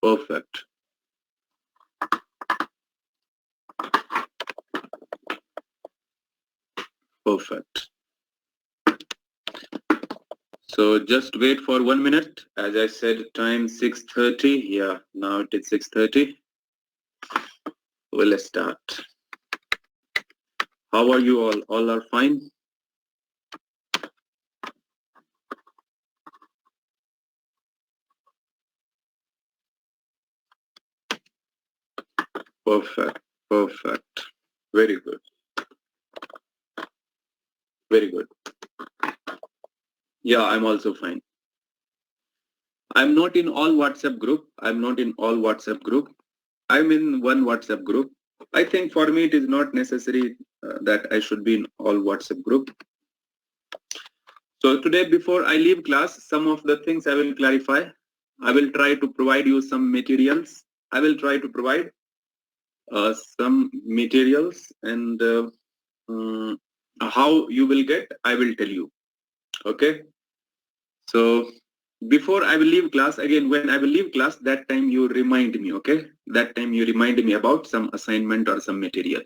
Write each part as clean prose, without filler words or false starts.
Perfect. Perfect. So just wait for 1 minute. As I said, time 6:30. Yeah, now it is 6:30. We'll start. How are you all? All are fine? Perfect. Perfect. Very good. Very good. Yeah, I'm also fine. I'm not in all WhatsApp group. I'm not in all WhatsApp group. I'm in one WhatsApp group. I think for me it is not necessary that I should be in all WhatsApp group. So today, before I leave class, some of the things I will clarify. I will try to provide you some materials. I will try to provide some materials, and how you will get, I will tell you. Okay. So before I will leave class, again, when I will leave class, that time you remind me, okay? That time you remind me about some assignment or some material.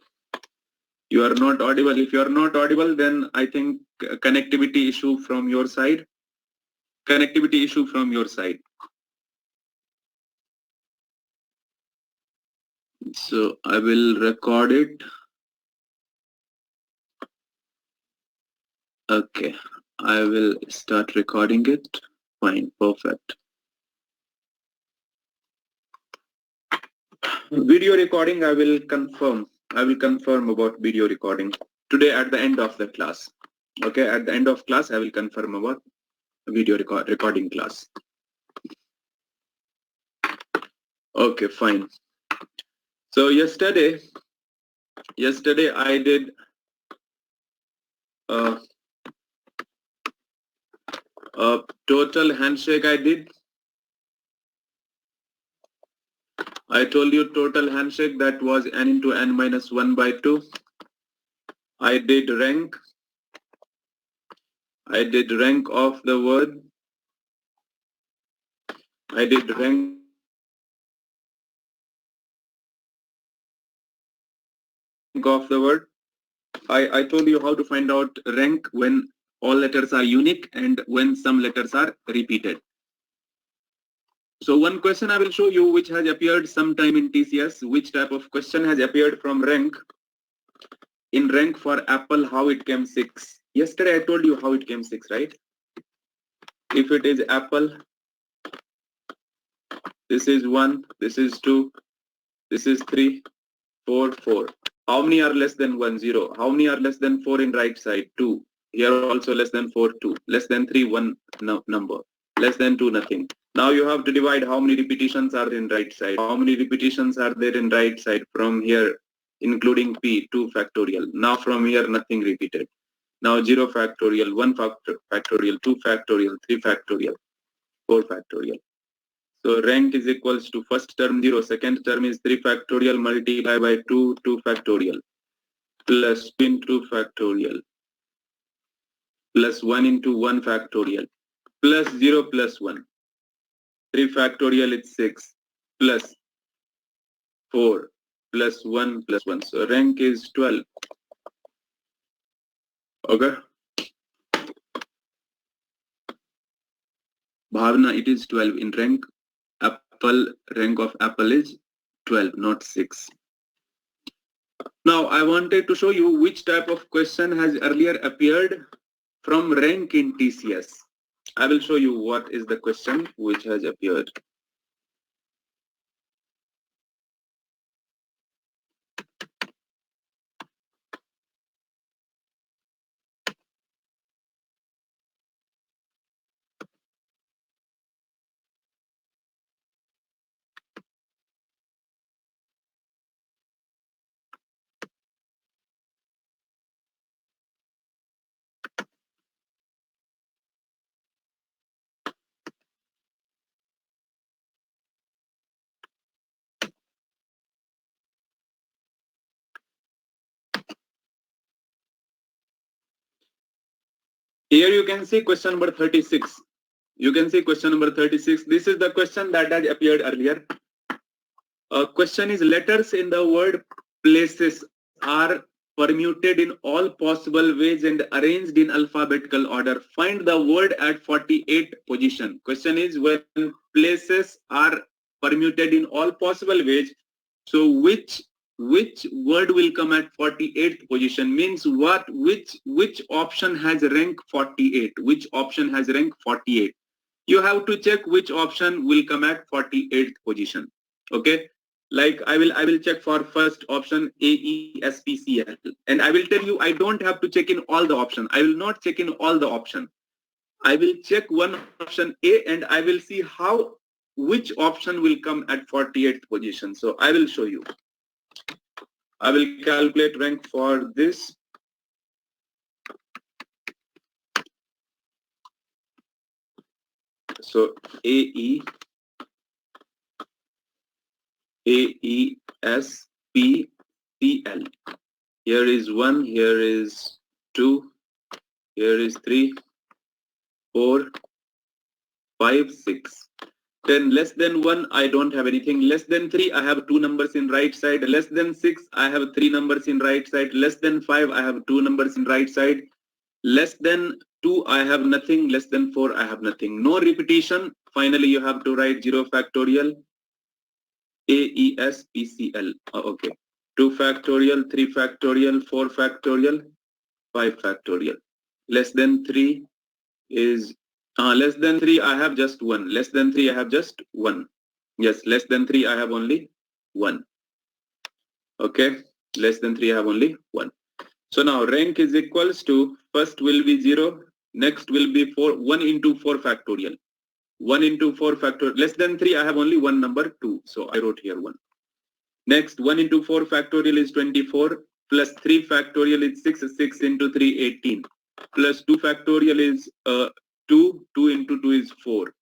You are not audible. If you are not audible, then I think connectivity issue from your side. Connectivity issue from your side. So I will record it. Okay. I will start recording it. Fine. Perfect. Video recording, I will confirm. I will confirm about video recording today at the end of the class. Okay, at the end of class, I will confirm about video recording class. Okay, fine. So yesterday I did a total handshake. I told you total handshake, that was n into n minus 1 by 2. I did rank. I did rank of the word. I did rank of the word. I told you how to find out rank when all letters are unique and when some letters are repeated. So one question I will show you which has appeared sometime in TCS. Which type of question has appeared from rank? In rank for Apple, how it came 6. Yesterday I told you how it came 6, right? If it is Apple, this is 1, this is 2, this is 3, 4, 4. How many are less than 1? 0. How many are less than 4 in right side? 2. Here also less than 4, 2. Less than 3, 1 number. Less than 2, nothing. Now you have to divide how many repetitions are in right side. How many repetitions are there in right side from here, including P, 2 factorial. Now from here, nothing repeated. Now 0 factorial, 1 factorial, 2 factorial, 3 factorial, 4 factorial. So rank is equals to first term 0, second term is 3 factorial multiplied by 2, 2 factorial, plus 2 into factorial, plus 1 into 1 factorial, plus 0 plus 1. 3 factorial is 6, plus 4, plus 1 plus 1. So rank is 12. Okay. Bhavna, it is 12 in rank. Apple, rank of Apple is 12, not 6. Now I wanted to show you which type of question has earlier appeared from rank in TCS. I will show you what is the question which has appeared. Here you can see question number 36. You can see question number 36. This is the question that has appeared earlier. Question is, letters in the word places are permuted in all possible ways and arranged in alphabetical order. Find the word at 48th position. Question is, when places are permuted in all possible ways, so which word will come at 48th position? Means what? Which option has rank 48? Which option has rank 48? You have to check which option will come at 48th position. Okay, like I will check for first option AESPCL, and I will tell you I don't have to check in all the option. I will not check in all the option. I will check one option A and I will see how which option will come at 48th position. So I will show you. I will calculate rank for this. So AESPCL. Here is 1, here is 2, here is 3, 4, 5, 6. Then less than 1, I don't have anything. Less than 3, I have 2 numbers in right side. Less than 6, I have 3 numbers in right side. Less than 5, I have 2 numbers in right side. Less than 2, I have nothing. Less than 4, I have nothing. No repetition. Finally, you have to write 0 factorial AESPCL. Okay. 2 factorial, 3 factorial, 4 factorial, 5 factorial. Less than 3 is less than 3, I have just 1. Less than 3, I have just 1. Yes, less than 3, I have only 1. Okay, less than 3, I have only 1. So now rank is equals to, first will be 0, next will be 4, 1 into 4 factorial. 1 into 4 factorial. Less than 3, I have only one number, 2. So I wrote here 1. Next, 1 into 4 factorial is 24, plus 3 factorial is 6, 6 into 3, 18, plus 2 factorial is 2, 2 into 2 is 4,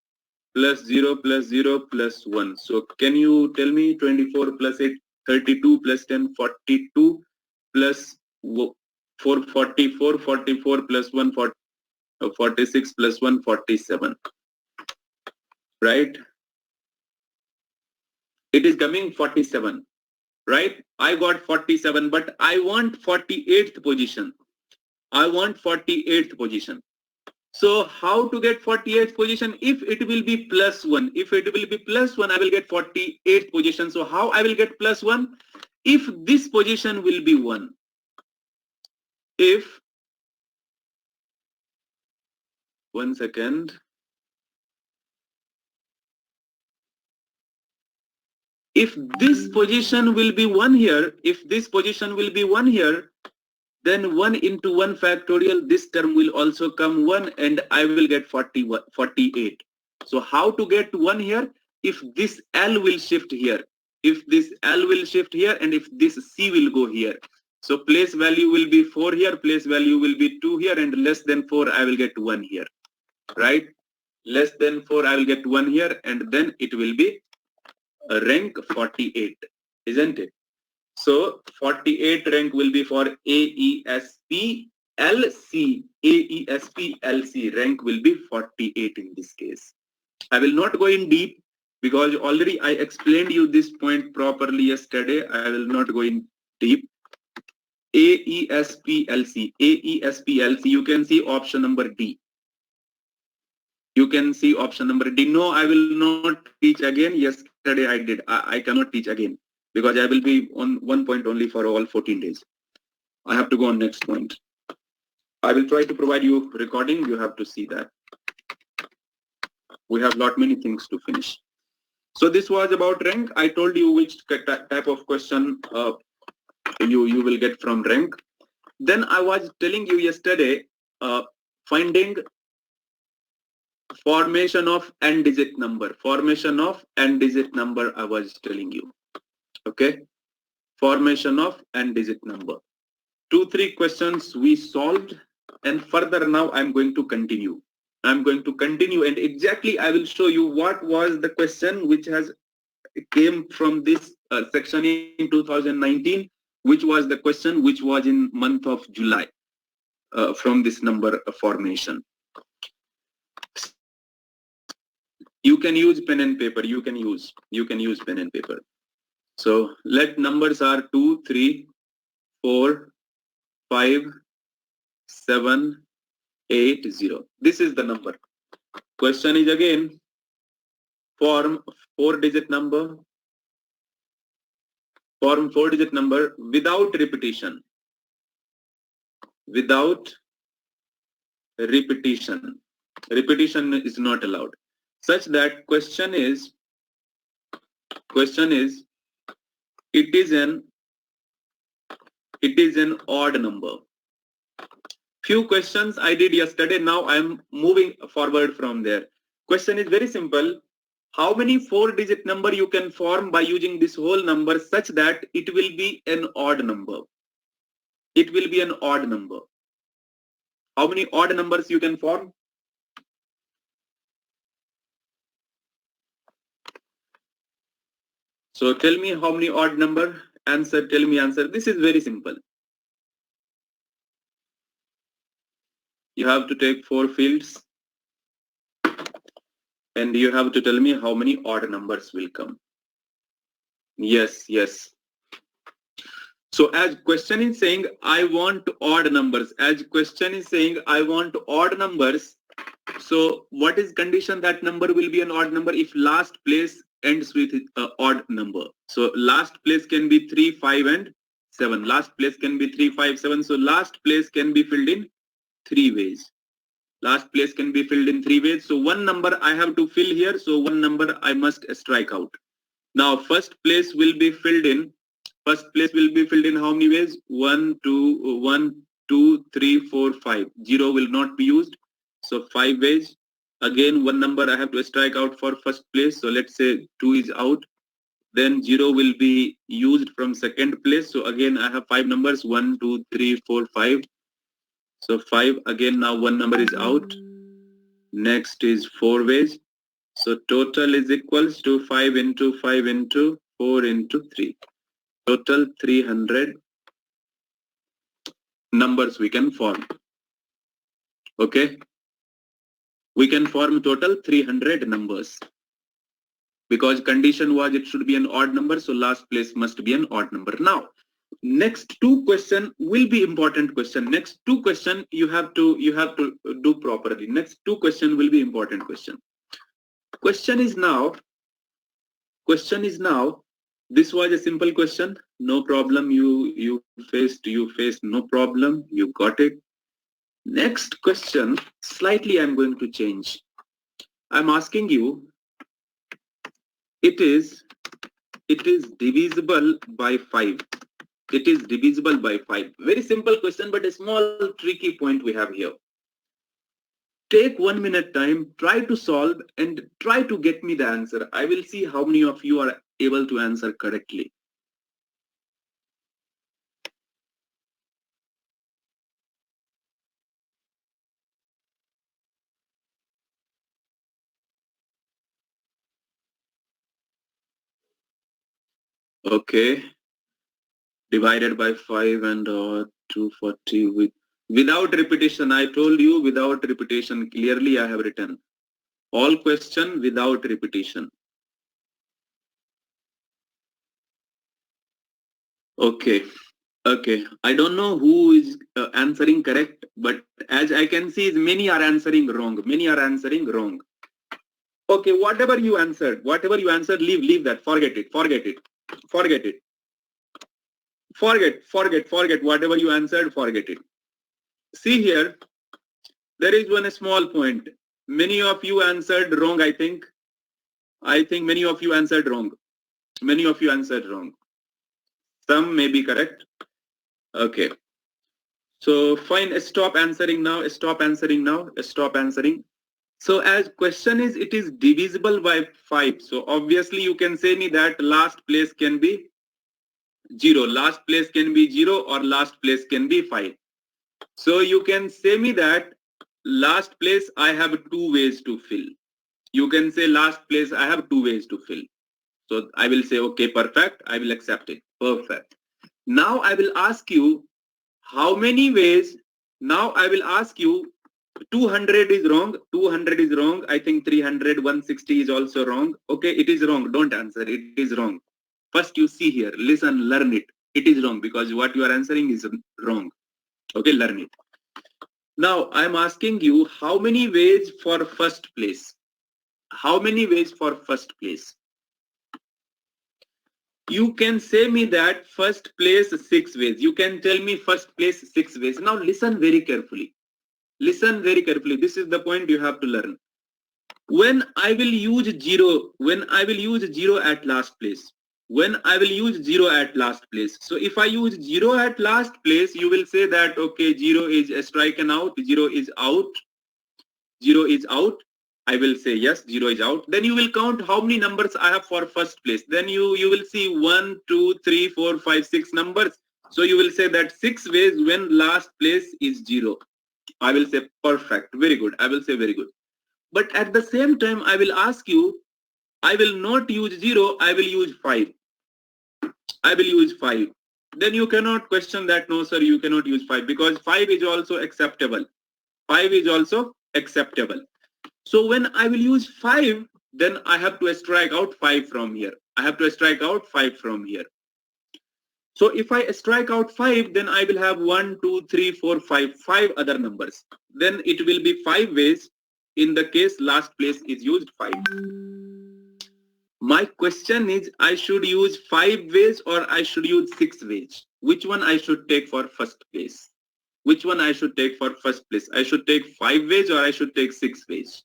plus 0 plus 1. So can you tell me 24 plus 8, 32 plus 10, 42 plus 4, 44, 44 plus 1, 46 plus 1, 47, right? It is coming 47. Right? I got 47, but I want 48th position. I want 48th position. So how to get 48th position? If it will be plus 1. If it will be plus 1, I will get 48th position. So how I will get plus 1? If this position will be 1. If, one second. If this position will be 1 here, if this position will be 1 here, then 1 into 1 factorial, this term will also come 1 and I will get 48. So how to get 1 here? If this L will shift here, if this L will shift here and if this C will go here. So place value will be 4 here, place value will be 2 here, and less than 4 I will get 1 here, right? Less than 4 I will get 1 here, and then it will be a rank 48, isn't it? So 48 rank will be for AESP LC. AESP LC rank will be 48 in this case. I will not go in deep because already I explained you this point properly yesterday. I will not go in deep. AESP LC. AESP LC. You can see option number D. You can see option number D. No, I will not teach again. Yesterday I did. I cannot teach again because I will be on one point only for all 14 days. I have to go on next point. I will try to provide you recording. You have to see that. We have lot many things to finish. So this was about rank. I told you which type of question you will get from rank. Then I was telling you yesterday finding formation of n-digit number. Formation of n-digit number I was telling you. Okay. Formation of n-digit number. 2-3 questions we solved, and further now I'm going to continue. I'm going to continue and exactly I will show you what was the question which has came from this section in 2019, which was the question which was in month of July from this number formation. You can use pen and paper. You can use pen and paper. So let numbers are 2, 3, 4, 5, 7, 8, 0. This is the number. Question is again, form 4-digit number, form 4-digit number without repetition. Without repetition. Repetition is not allowed. Such that question is it is an odd number. Few questions I did yesterday. Now I'm moving forward from there. Question is very simple. How many 4-digit number you can form by using this whole number such that it will be an odd number? It will be an odd number. How many odd numbers you can form? So tell me how many odd number. Answer, tell me answer. This is very simple. You have to take 4 fields and you have to tell me how many odd numbers will come. Yes, yes. So as question is saying, I want odd numbers. As question is saying, I want odd numbers. So what is condition that number will be an odd number if last place ends with an odd number? So last place can be 3, 5 and 7. Last place can be 3, 5, 7. So last place can be filled in 3 ways. Last place can be filled in 3 ways. So one number I have to fill here. So one number I must strike out. Now first place will be filled in. First place will be filled in how many ways? 1, 2, 3, 4, 5. 0 will not be used. So 5 ways. Again, one number I have to strike out for first place. So let's say 2 is out. Then 0 will be used from second place. So again, I have 5 numbers. 1, 2, 3, 4, 5. So 5. Again, now one number is out. Next is 4 ways. So total is equals to 5 into 5 into 4 into 3. Total 300 numbers we can form. Okay. We can form total 300 numbers. Because condition was it should be an odd number. So last place must be an odd number. Now, next 2 question will be important question. Next 2 question you have to do properly. Next 2 question will be important question. Question is now, this was a simple question. No problem. You faced no problem. You got it. Next question, slightly I'm going to change. I'm asking you, it is divisible by 5. It is divisible by 5. Very simple question, but a small tricky point we have here. Take 1 minute time, try to solve and try to get me the answer. I will see how many of you are able to answer correctly. Okay. Divided by 5 and 240 without repetition. I told you without repetition. Clearly I have written. All question without repetition. Okay. Okay. I don't know who is answering correct, but as I can see, many are answering wrong. Many are answering wrong. Okay. Whatever you answered, leave that. Forget it. Forget it. Forget it. Forget. Whatever you answered, forget it. See here, there is one small point. Many of you answered wrong, I think. Many of you answered wrong. Many of you answered wrong. Some may be correct. Okay. So fine, stop answering now. Stop answering now. Stop answering. So as question is, it is divisible by 5. So obviously you can say me that last place can be 0. Last place can be 0 or last place can be 5. So you can say me that last place I have 2 ways to fill. You can say last place I have 2 ways to fill. So I will say, okay, perfect. I will accept it. Perfect. Now I will ask you how many ways. Now I will ask you 200 is wrong. 200 is wrong. I think 300, 160 is also wrong. Okay, it is wrong. Don't answer. It is wrong. First you see here, listen, learn it. It is wrong because what you are answering is wrong. Okay, learn it. Now I'm asking you how many ways for first place? How many ways for first place? You can say me that first place 6 ways. You can tell me first place 6 ways. Now listen very carefully. Listen very carefully. This is the point you have to learn. When I will use 0, when I will use 0 at last place, when I will use 0 at last place. So if I use 0 at last place, you will say that, okay, 0 is striken out, 0 is out, 0 is out. I will say yes, 0 is out. Then you will count how many numbers I have for first place. Then you will see 1, 2, 3, 4, 5, 6 numbers. So you will say that 6 ways when last place is 0. I will say perfect, very good. I will say very good. But at the same time, I will ask you, I will not use 0, I will use 5. I will use 5. Then you cannot question that, no sir, you cannot use 5 because 5 is also acceptable. 5 is also acceptable. So when I will use 5, then I have to strike out 5 from here. I have to strike out 5 from here. So if I strike out 5, then I will have 1, 2, 3, 4, 5, 5 other numbers. Then it will be 5 ways. In the case last place is used 5. My question is, I should use 5 ways or I should use 6 ways? Which one I should take for first place? Which one I should take for first place? I should take 5 ways or I should take 6 ways?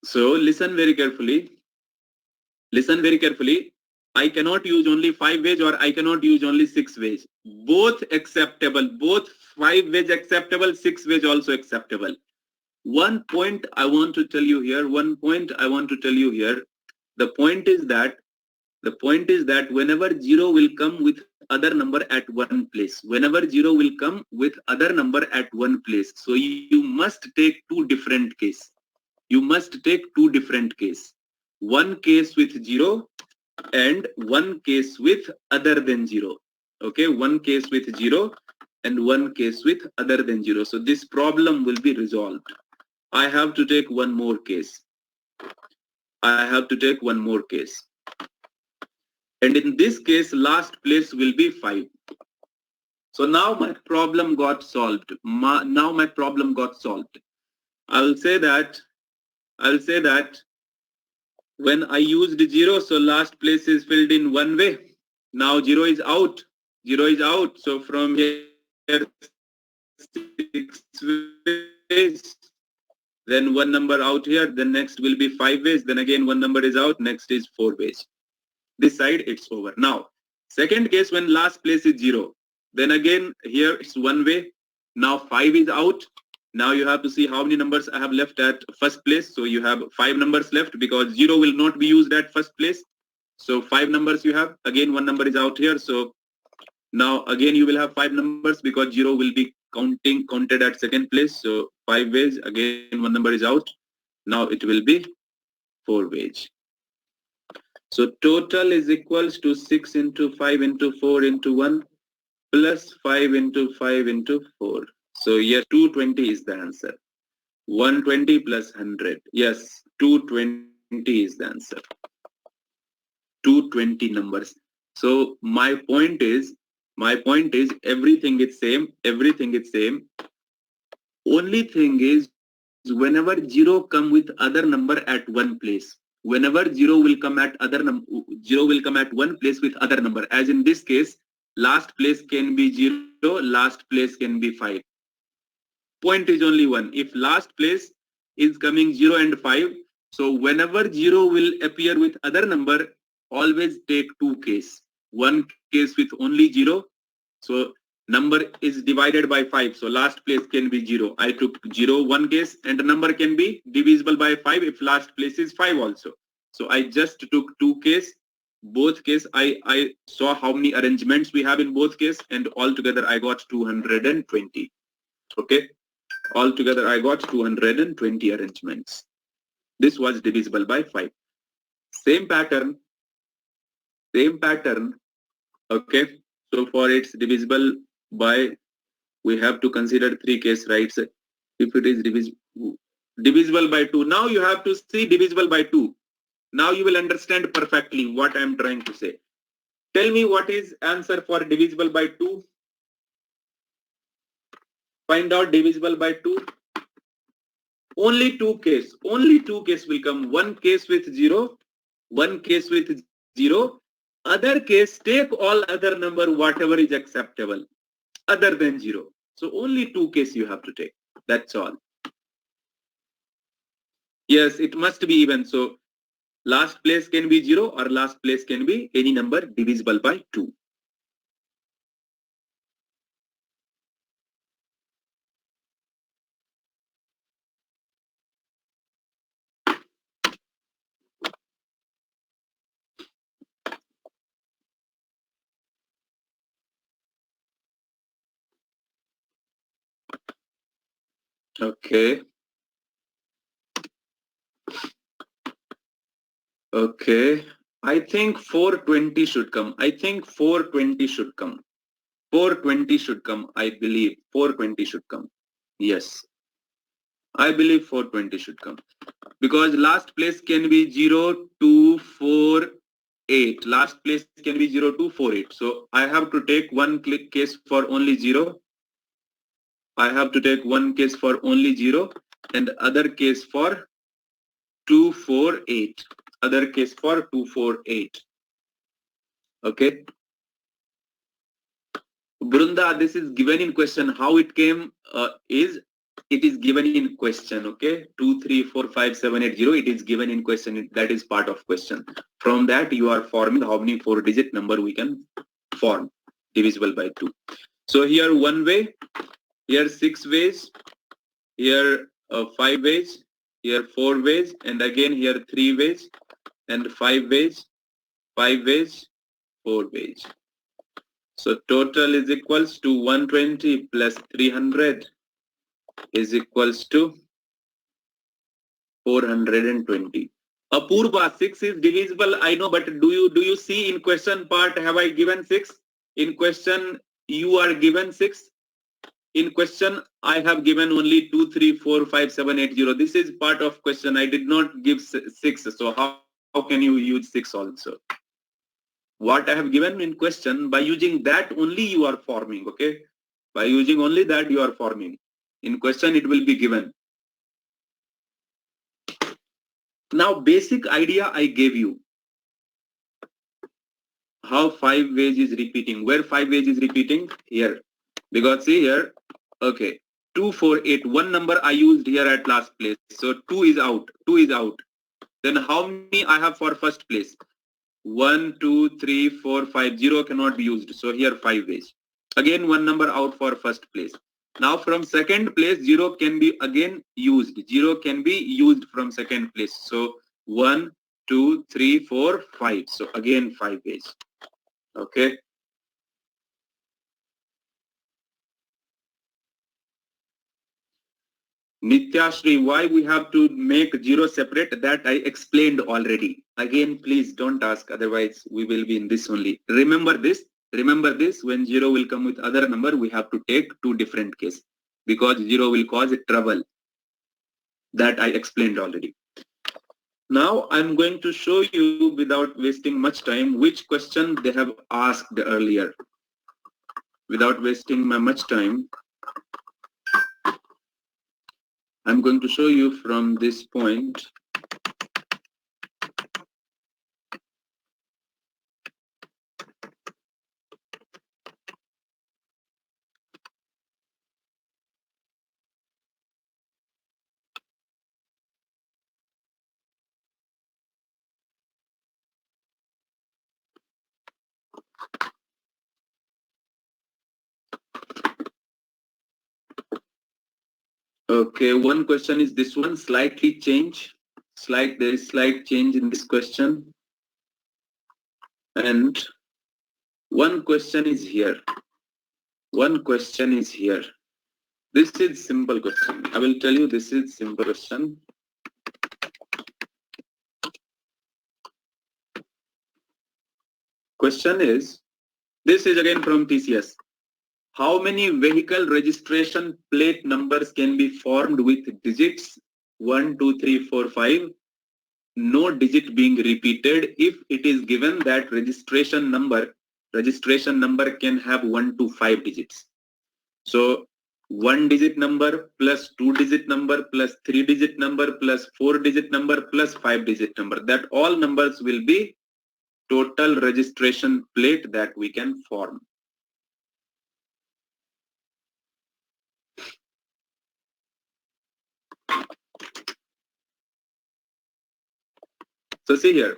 So listen very carefully. Listen very carefully. I cannot use only 5 ways or I cannot use only 6 ways. Both acceptable. Both 5 ways acceptable, 6 ways also acceptable. One point I want to tell you here. One point I want to tell you here. The point is that whenever 0 will come with other number at one place, whenever 0 will come with other number at one place, so you must take two different case. You must take two different case. One case with 0 and one case with other than 0. Okay, one case with 0 and one case with other than 0. So this problem will be resolved. I have to take one more case. I have to take one more case. And in this case, last place will be 5. So now my problem got solved. Now my problem got solved. I'll say that when I used 0, so last place is filled in one way. Now 0 is out. 0 is out. So from here, 6 ways. Then one number out here. Then next will be 5 ways. Then again one number is out. Next is 4 ways. This side it's over. Now, second case when last place is 0. Then again here it's one way. Now 5 is out. Now you have to see how many numbers I have left at first place. So you have 5 numbers left because 0 will not be used at first place. So 5 numbers you have. Again one number is out here. So now again you will have 5 numbers because 0 will be counted at second place. So 5 ways. Again one number is out. Now it will be 4 ways. So total is equals to 6 into 5 into 4 into 1 plus 5 into 5 into 4. So yes, 220 is the answer. 120 plus 100. Yes, 220 is the answer. 220 numbers. So my point is everything is same. Everything is same. Only thing is whenever 0 come with other number at one place. Whenever 0 will come at 0 will come at one place with other number. As in this case, last place can be 0, last place can be 5. Point is only one. If last place is coming 0 and 5, so whenever 0 will appear with other number, always take two case. One case with only 0. So number is divided by 5. So last place can be 0. I took 0 one case and the number can be divisible by 5 if last place is 5 also. So I just took two case. Both case I saw how many arrangements we have in both case and altogether I got 220. Okay. Altogether I got 220 arrangements. This was divisible by 5. Same pattern. Okay. So for its divisible by, we have to consider three case, right? So if it is divisible, Divisible by 2. Now you have to see divisible by 2. Now you will understand perfectly what I am trying to say. Tell me what is answer for divisible by 2. Find out divisible by 2. Only two case will come. One case with 0, one case with 0. Other case, take all other number, whatever is acceptable, other than 0. So only two case you have to take. That's all. Yes, it must be even. So last place can be 0 or last place can be any number divisible by 2. Okay. Okay. I think 420 should come. I think 420 should come. 420 should come. I believe 420 should come. Yes. I believe 420 should come. Because last place can be 0, 2, 4, 8. Last place can be 0, 2, 4, 8. So I have to take one case for only 0. I have to take one case for only 0 and other case for 2, 4, 8. Other case for 2, 4, 8. Okay. Brunda, this is given in question. How it came it is given in question. Okay, 2, 3, 4, 5, 7, 8, 0. It is given in question. That is part of question. From that, you are forming how many 4-digit number we can form divisible by 2. So here 1 way, here 6 ways, here 5 ways, here 4 ways, and again here 3 ways, and 5 ways, 5 ways, 4 ways. So total is equals to 120 plus 300 is equals to 420. Apurva, 6 is divisible, I know, but do you see in question part, have I given 6? In question, you are given 6. In question, I have given only 2, 3, 4, 5, 7, 8, 0. This is part of question. I did not give 6. So how can you use 6 also? What I have given in question, by using that only you are forming, okay? By using only that you are forming. In question it will be given. Now basic idea I gave you. How 5 ways is repeating. Where 5 ways is repeating? Here. Because see here, okay. 2, 4, 8, one number I used here at last place. So 2 is out. 2 is out. Then how many I have for first place? 1, 2, 3, 4, 5, 0 cannot be used. So here 5 ways. Again one number out for first place. Now from second place 0 can be again used. 0 can be used from second place. So 1, 2, 3, 4, 5. So again 5 ways. Okay. Nityashri, why we have to make 0 separate? That I explained already. Again, please don't ask, otherwise we will be in this only. Remember this. Remember this, when 0 will come with other number, we have to take 2 different cases because 0 will cause trouble. That I explained already. Now I'm going to show you without wasting much time which question they have asked earlier. Without wasting much time, I'm going to show you from this point. Okay, one question is this one, slightly change. There is slight change in this question. And one question is here. One question is here. This is simple question. I will tell you this is simple question. Question is, this is again from TCS. How many vehicle registration plate numbers can be formed with digits 1, 2, 3, 4, 5, no digit being repeated if it is given that registration number can have 1 to 5 digits. So 1 digit number plus 2 digit number plus 3 digit number plus 4 digit number plus 5 digit number, that all numbers will be total registration plate that we can form. So see here,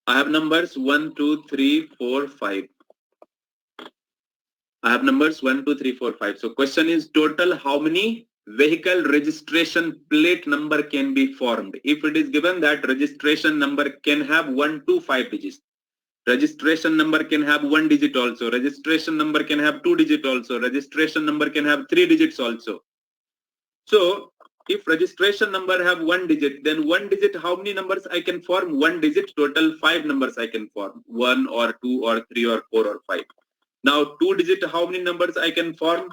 I have numbers 1, 2, 3, 4, 5. I have numbers 1, 2, 3, 4, 5. So question is total how many vehicle registration plate number can be formed? If it is given that registration number can have 1 to 5 digits. Registration number can have 1 digit also. Registration number can have 2 digit also. Registration number can have 3 digits also. So if registration number have 1 digit, then 1 digit, how many numbers I can form? 1 digit, total 5 numbers I can form. 1 or 2 or 3 or 4 or 5. Now 2 digit, how many numbers I can form?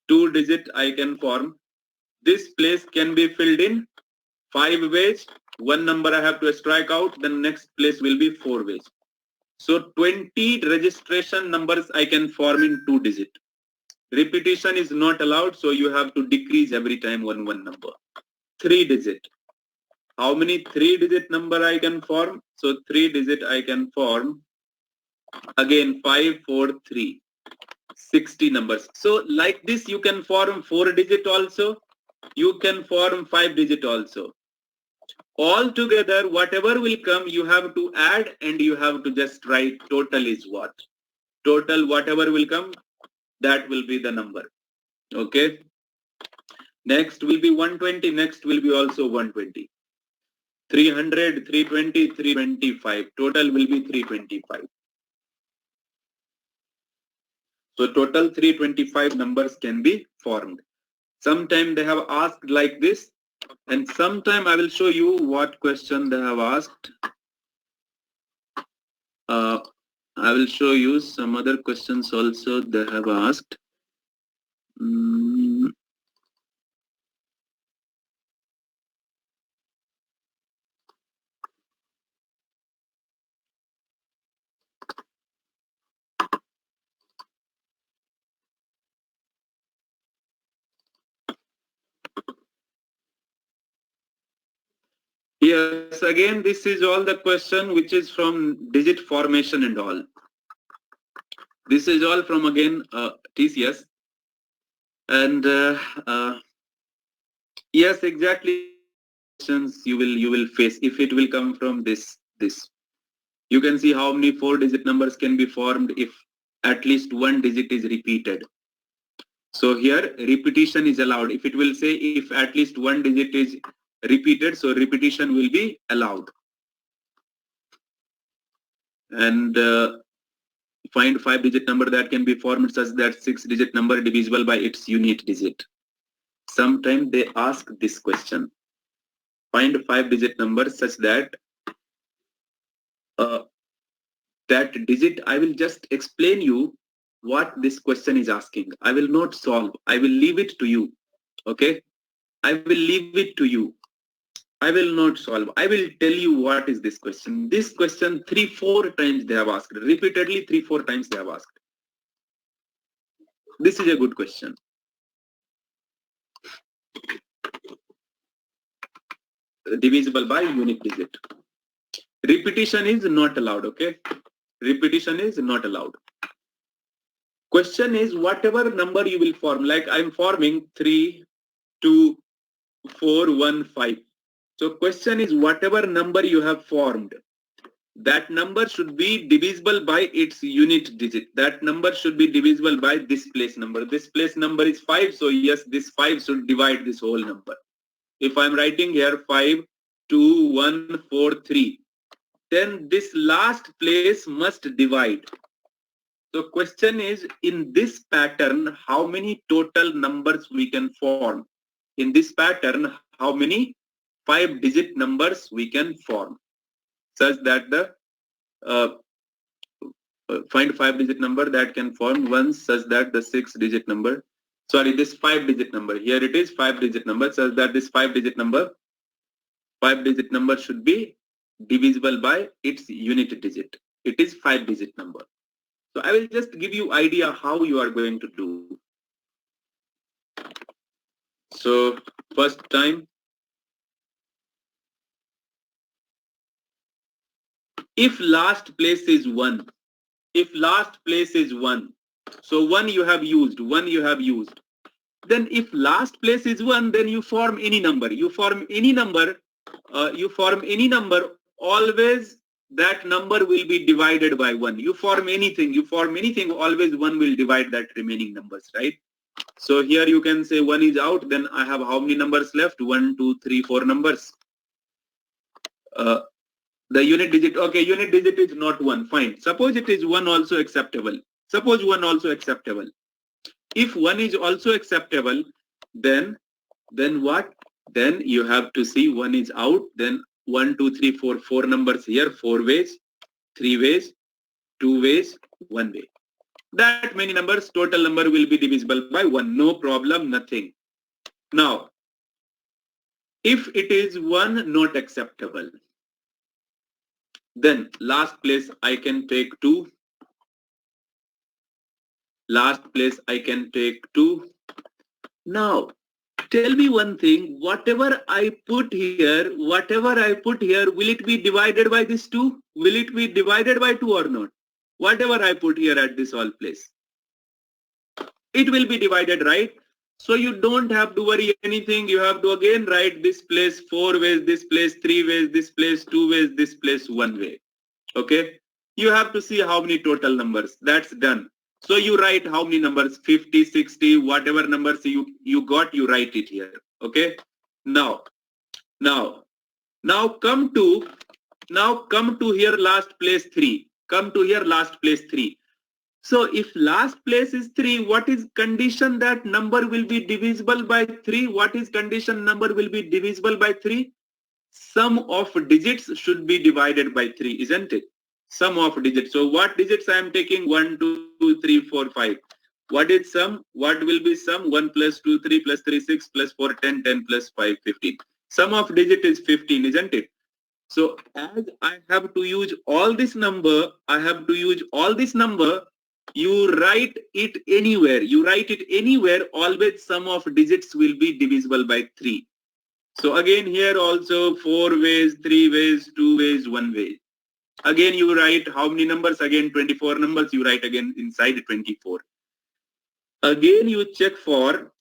2 digit I can form. This place can be filled in 5 ways. 1 number I have to strike out, then next place will be 4 ways. So 20 registration numbers I can form in 2 digit. Repetition is not allowed, so you have to decrease every time one number. 3 digit. How many 3 digit number I can form? So 3 digit I can form. Again 5, 4, 3. 60 numbers. So like this you can form 4 digit also. You can form 5 digit also. All together whatever will come you have to add and you have to just write total is what. Total whatever will come, that will be the number. Okay. Next will be 120. Next will be also 120. 300, 320, 325. Total will be 325. So total 325 numbers can be formed. Sometime they have asked like this, and sometime I will show you what question they have asked. I will show you some other questions also they have asked. Yes, again, this is all the question which is from digit formation and all. This is all from again TCS. And yes, exactly questions you will face if it will come from this. You can see how many 4-digit numbers can be formed if at least 1 digit is repeated. So here repetition is allowed. If it will say if at least 1 digit is repeated, so repetition will be allowed. And find 5-digit number that can be formed such that 6-digit number divisible by its unit digit. Sometimes they ask this question. Find 5-digit number such that that digit, I will just explain you what this question is asking. I will not solve. I will leave it to you. Okay? I will leave it to you. I will not solve. I will tell you what is this question. This question 3-4 times they have asked. Repeatedly 3-4 times they have asked. This is a good question. Divisible by unit digit. Repetition is not allowed. Okay? Repetition is not allowed. Question is whatever number you will form, like I'm forming 3, 2, 4, 1, 5. So question is whatever number you have formed, that number should be divisible by its unit digit. That number should be divisible by this place number. This place number is 5. So yes, this 5 should divide this whole number. If I'm writing here 5, 2, 1, 4, 3, then this last place must divide. So question is, in this pattern, how many total numbers we can form? In this pattern, how many 5-digit numbers we can form? Such that the find 5-digit number that can form one such that the 6-digit number Sorry, this 5-digit number. Here it is 5-digit number, so that this 5-digit number should be divisible by its unit digit. It is 5-digit number. So I will just give you idea how you are going to do. So first time, if last place is 1, so 1 you have used, then if last place is 1, then you form any number, always that number will be divided by 1. You form anything, always 1 will divide that remaining numbers, right? So here you can say 1 is out, then I have how many numbers left? 1, 2, 3, 4 numbers. The unit digit, okay, unit digit is not 1, fine. Suppose it is 1 also acceptable. If 1 is also acceptable, then what? Then you have to see 1 is out, then 1, 2, 3, 4, 4 numbers here, 4 ways, 3 ways, 2 ways, 1 way. That many numbers, total number will be divisible by 1. No problem, nothing. Now, if it is 1 not acceptable, then last place I can take 2. Now, tell me one thing, whatever I put here, will it be divided by this 2? Will it be divided by 2 or not? Whatever I put here at this all place, it will be divided, right? So you don't have to worry anything. You have to again write this place 4 ways, this place 3 ways, this place 2 ways, this place 1 way. Okay? You have to see how many total numbers. That's done. So you write how many numbers, 50, 60, whatever numbers you got, you write it here. Okay? Now come to here last place 3. So if last place is 3, what is condition that number will be divisible by 3? What is condition number will be divisible by 3? Sum of digits should be divided by 3, isn't it? Sum of digits. So what digits I am taking? 1, 2, 3, 4, 5. What is sum? What will be sum? 1 plus 2, 3 plus 3, 6 plus 4, 10, 10 plus 5, 15. Sum of digit is 15, isn't it? So as I have to use all this number, you write it anywhere. Always sum of digits will be divisible by 3. So again here also 4 ways, 3 ways, 2 ways, 1 way. Again you write how many numbers? Again 24 numbers. You write again inside 24. Again you check for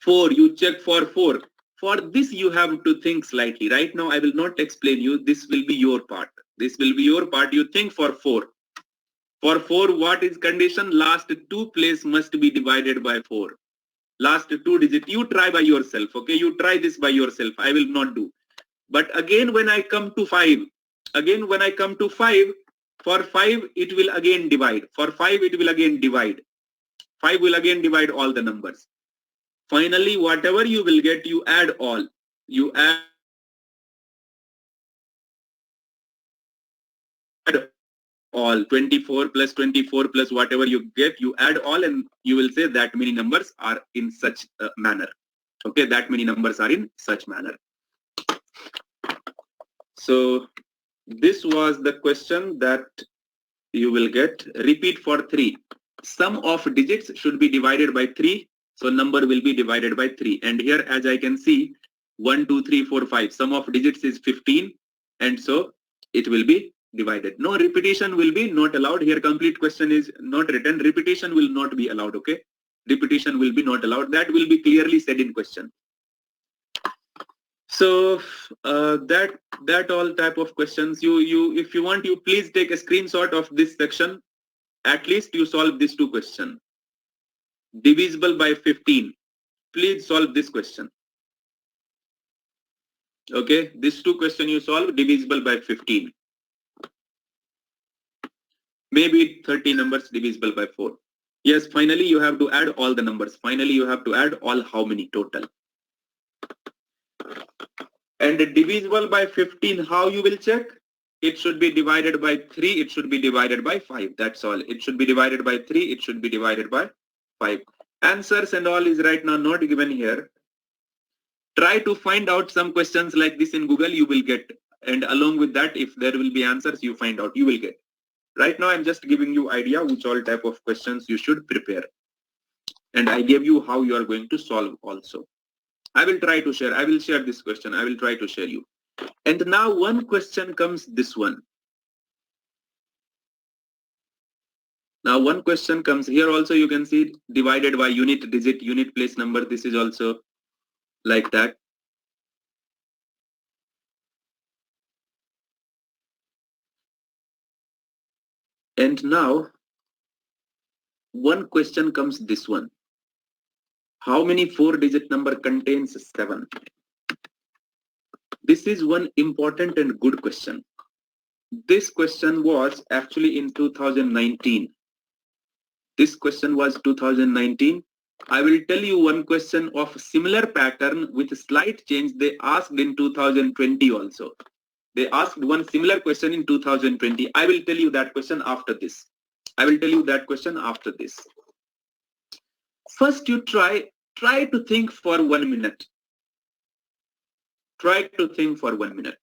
4. For this you have to think slightly. Right now I will not explain you. This will be your part. You think for 4. For 4, what is condition? Last 2 place must be divided by 4. Last 2 digit. You try by yourself. Okay, you try this by yourself. I will not do. But again when I come to 5, for 5 it will again divide. 5 will again divide all the numbers. Finally, whatever you will get, you add all. 24 plus whatever you get, you add all, and you will say that many numbers are in such manner. Okay, that many numbers are in such manner. So this was the question that you will get. Repeat for 3. Sum of digits should be divided by 3. So number will be divided by 3. And here as I can see, 1, 2, 3, 4, 5. Sum of digits is 15. And so it will be divided. No repetition will be not allowed. Here complete question is not written. Repetition will not be allowed. Okay. Repetition will be not allowed. That will be clearly said in question. So that all type of questions, you if you want, you please take a screenshot of this section. At least you solve these 2 questions. Divisible by 15. Please solve this question. Okay, these 2 questions you solve, divisible by 15. Maybe 30 numbers divisible by 4. Yes, finally you have to add all the numbers. Finally you have to add all how many total. And divisible by 15, how you will check? It should be divided by 3, it should be divided by 5. That's all. It should be divided by 3, it should be divided by 5. Answers and all is right now not given here. Try to find out some questions like this in Google, you will get. And along with that, if there will be answers, you find out, you will get. Right now, I'm just giving you idea which all type of questions you should prepare. And I gave you how you are going to solve also. I will try to share. I will share this question. I will try to share you. And now one question comes this one. Now one question comes here also, you can see divided by unit digit, unit place number. This is also like that. And now one question comes this one. How many 4-digit number contains 7? This is one important and good question. This question was actually in 2019. This question was 2019. I will tell you one question of similar pattern with slight change they asked in 2020 also. They asked one similar question in 2020. I will tell you that question after this. I will tell you that question after this. First you try to think for 1 minute. Try to think for 1 minute.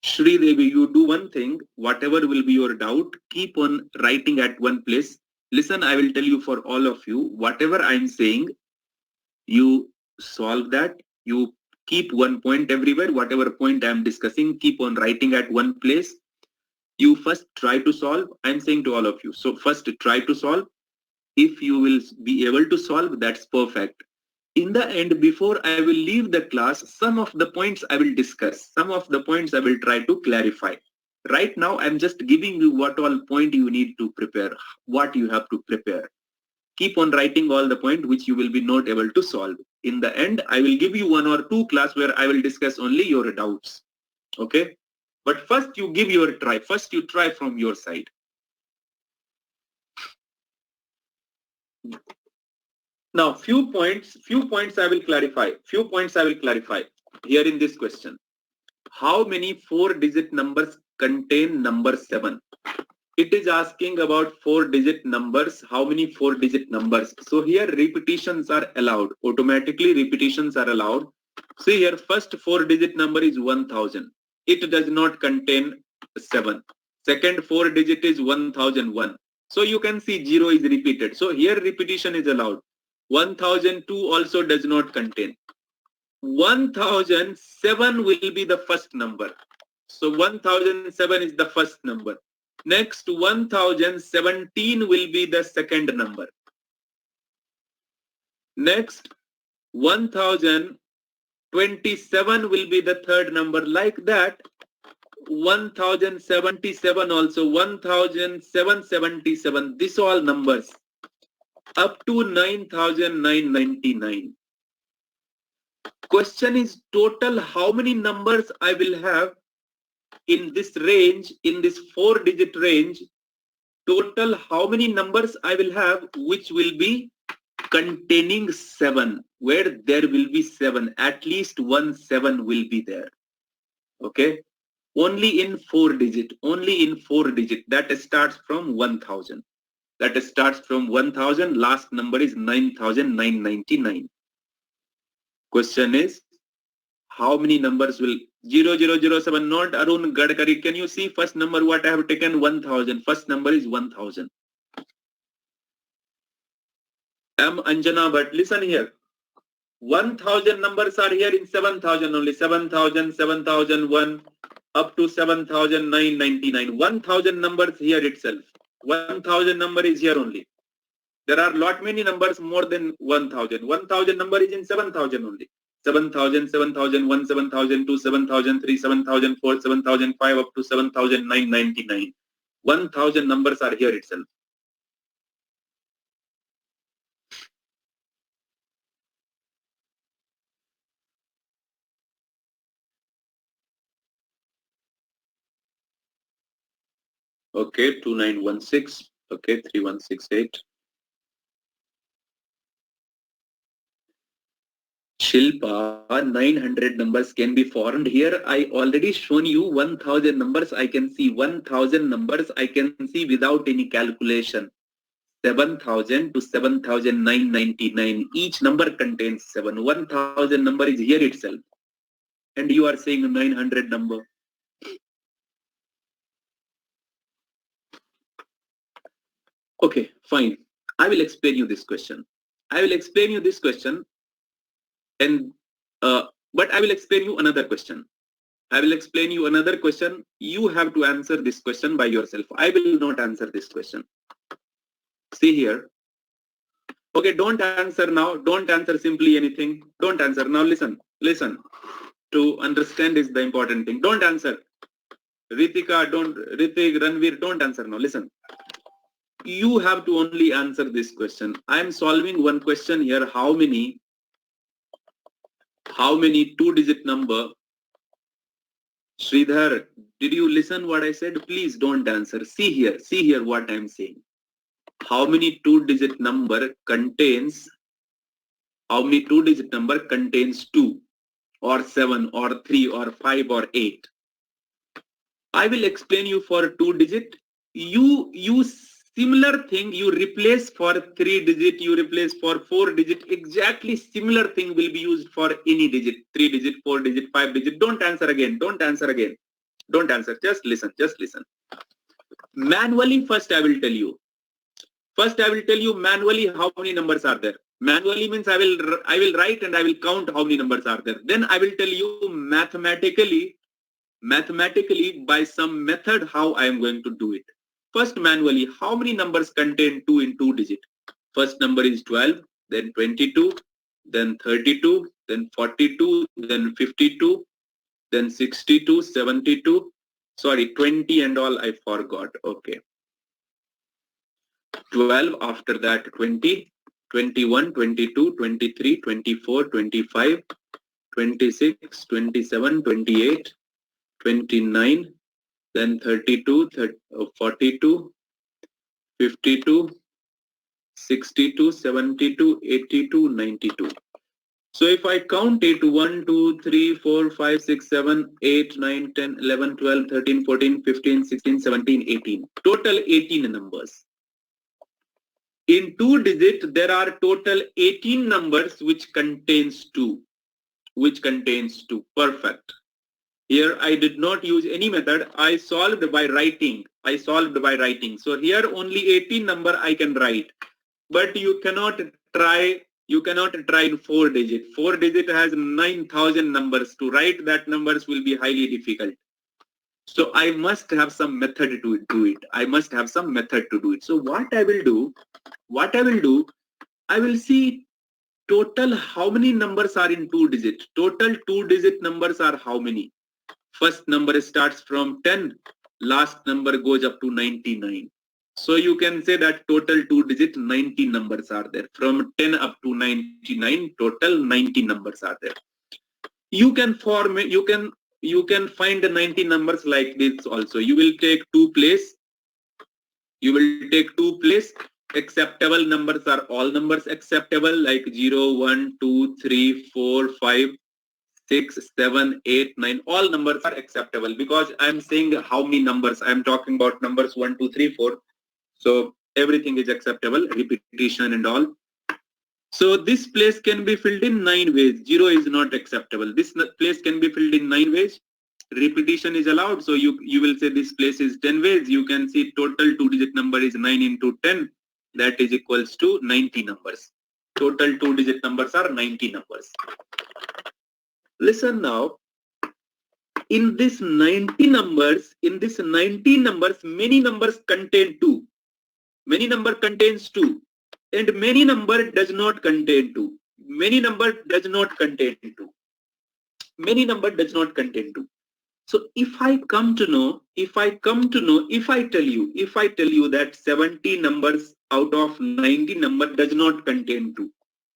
Shri Devi, you do one thing, whatever will be your doubt, keep on writing at one place. Listen, I will tell you for all of you, whatever I'm saying, you solve that, you keep one point everywhere, whatever point I'm discussing, keep on writing at one place. You first try to solve, I'm saying to all of you. So first try to solve. If you will be able to solve, that's perfect. In the end, before I will leave the class, some of the points I will discuss, some of the points I will try to clarify. Right now, I'm just giving you what all point you need to prepare, what you have to prepare. Keep on writing all the point which you will be not able to solve. In the end, I will give you 1 or 2 class where I will discuss only your doubts. Okay? But first you give your try. First you try from your side. Now, few points I will clarify. Few points I will clarify here in this question. How many 4-digit numbers contain number 7? It is asking about 4-digit numbers. How many 4-digit numbers? So here repetitions are allowed. Automatically repetitions are allowed. See here, first 4-digit number is 1000. It does not contain 7. Second 4-digit is 1001. So you can see 0 is repeated. So here repetition is allowed. 1002 also does not contain. 1007 will be the first number. So 1007 is the first number. Next 1017 will be the second number. Next 1027 will be the third number. Like that 1077 also, 1777, this all numbers up to 9999. Question is total how many numbers I will have in this range, in this 4-digit range. Total how many numbers I will have which will be containing 7, where there will be 7, at least 1 7 will be there. Okay, only in 4-digit, only in 4-digit, that starts from 1000. That starts from 1000, last number is 9999. Question is, how many numbers will 0007, not Arun Gadkari. Can you see first number what I have taken? 1000. First number is 1000. M Anjana, but listen here. 1000 numbers are here in 7000 only. 7000, 7001, up to 7999. 1000 numbers here itself. 1000 number is here only. There are lot many numbers more than 1000. 1000 number is in 7000 only. 7000, 7001, 7002, 7003, 7004, 7005, up to 7999. 1000 numbers are here itself. Okay, 2916. Okay, 3168. Shilpa, 900 numbers can be formed. Here I already shown you 1000 numbers. I can see 1000 numbers. I can see without any calculation. 7,000 to 7,999. Each number contains 7. 1,000 number is here itself. And you are saying a 900 number. Okay, fine. I will explain you this question. I will explain you this question, and but I will explain you another question. I will explain you another question. You have to answer this question by yourself. I will not answer this question. See here. Okay, don't answer now. Don't answer simply anything. Don't answer now. Listen. Listen. To understand is the important thing. Don't answer. Ritika, don't. Ritik, Ranveer, don't answer now. Listen. You have to only answer this question. I am solving one question here. How many two-digit number? Sridhar, did you listen what I said? Please don't answer. See here what I am saying. How many two-digit number contains 2 or 7 or 3 or 5 or 8? I will explain you for 2-digit. You use similar thing, you replace for 3-digit, you replace for 4-digit. Exactly similar thing will be used for any digit. 3-digit, 4-digit, 5-digit. Don't answer again. Don't answer again. Don't answer. Just listen. Just listen. Manually, first I will tell you. First, I will tell you manually how many numbers are there. Manually means I will write and I will count how many numbers are there. Then I will tell you mathematically by some method how I am going to do it. First, manually, how many numbers contain 2 in 2-digit? First number is 12, then 22, then 32, then 42, then 52, then 62, 72. Sorry, 20 and all I forgot. Okay. 12, after that 20, 21, 22, 23, 24, 25, 26, 27, 28, 29, then 32, 42, 52, 62, 72, 82, 92. So if I count it, 1, 2, 3, 4, 5, 6, 7, 8, 9, 10, 11, 12, 13, 14, 15, 16, 17, 18. Total 18 numbers. In 2-digit, there are total 18 numbers which contains 2. Perfect. Here I did not use any method. I solved by writing. So here only 18 number I can write. But you cannot try in 4-digit. 4-digit has 9,000 numbers. To write that numbers will be highly difficult. So I must have some method to do it. So what I will do, I will see total how many numbers are in 2-digit. Total 2-digit numbers are how many? First number starts from 10, last number goes up to 99. So you can say that total 2-digit 90 numbers are there. From 10 up to 99, total 90 numbers are there. You can find the 90 numbers like this also. You will take 2 place. Acceptable numbers are all numbers acceptable, like 0, 1, 2, 3, 4, 5, 6, 7, 8, 9. All numbers are acceptable because I'm saying how many numbers. I'm talking about numbers 1, 2, 3, 4. So everything is acceptable, repetition and all. So this place can be filled in 9 ways. 0 is not acceptable. This place can be filled in 9 ways. Repetition is allowed. So you will say this place is 10 ways. You can see total 2-digit number is 9 into 10. That is equals to 90 numbers. Total 2-digit numbers are 90 numbers. Listen now. In this 90 numbers, many numbers contain 2. Many number contains 2. And many number does not contain 2. Many number does not contain 2. So if I tell you that 70 numbers out of 90 number does not contain 2.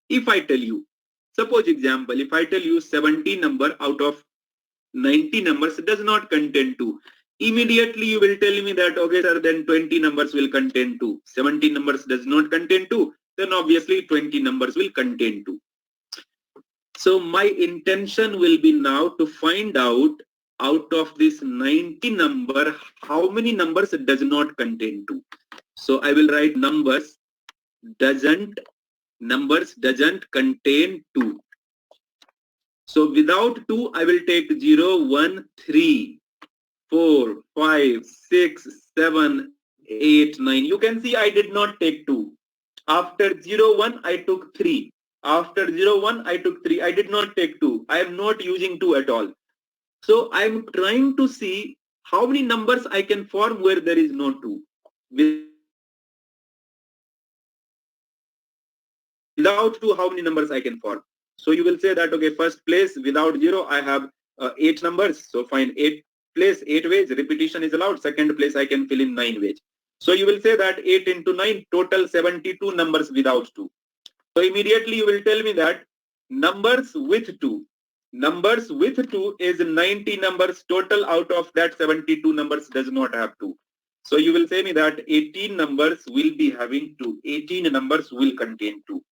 If I tell you, suppose example, if I tell you 70 number out of 90 numbers does not contain 2. Immediately you will tell me that, okay sir, then 20 numbers will contain 2. 70 numbers does not contain 2. Then obviously 20 numbers will contain 2. So my intention will be now to find out of this 90 number, how many numbers does not contain 2. So I will write numbers doesn't contain 2. So without 2, I will take 0, 1, 3, 4, 5, 6, 7, 8, 9. You can see I did not take 2. After 0, 1, I took 3. After 0, 1, I took 3. I did not take 2. I am not using 2 at all. So I am trying to see how many numbers I can form where there is no 2. Without 2, how many numbers I can form? So you will say that, okay, first place without 0, I have 8 numbers. So find 8 place, 8 ways. Repetition is allowed. Second place, I can fill in 9 ways. So you will say that 8 into 9, total 72 numbers without 2. So immediately you will tell me that numbers with 2. Numbers with 2 is 90 numbers total. Out of that, 72 numbers does not have 2. So you will say me that 18 numbers will be having 2. 18 numbers will contain 2.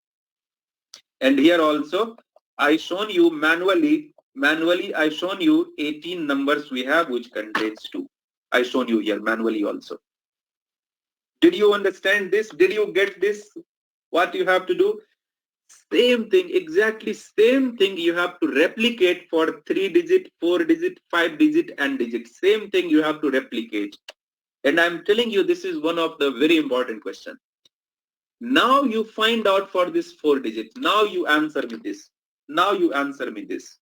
And here also, I shown you manually I shown you 18 numbers we have which contains 2. I shown you here manually also. Did you understand this? Did you get this? What you have to do? Same thing, exactly same thing you have to replicate for 3 digit, 4 digit, 5 digit and digit. Same thing you have to replicate. And I'm telling you, this is one of the very important questions. Now you find out for this 4 digit. Now you answer me this. Now you answer me this.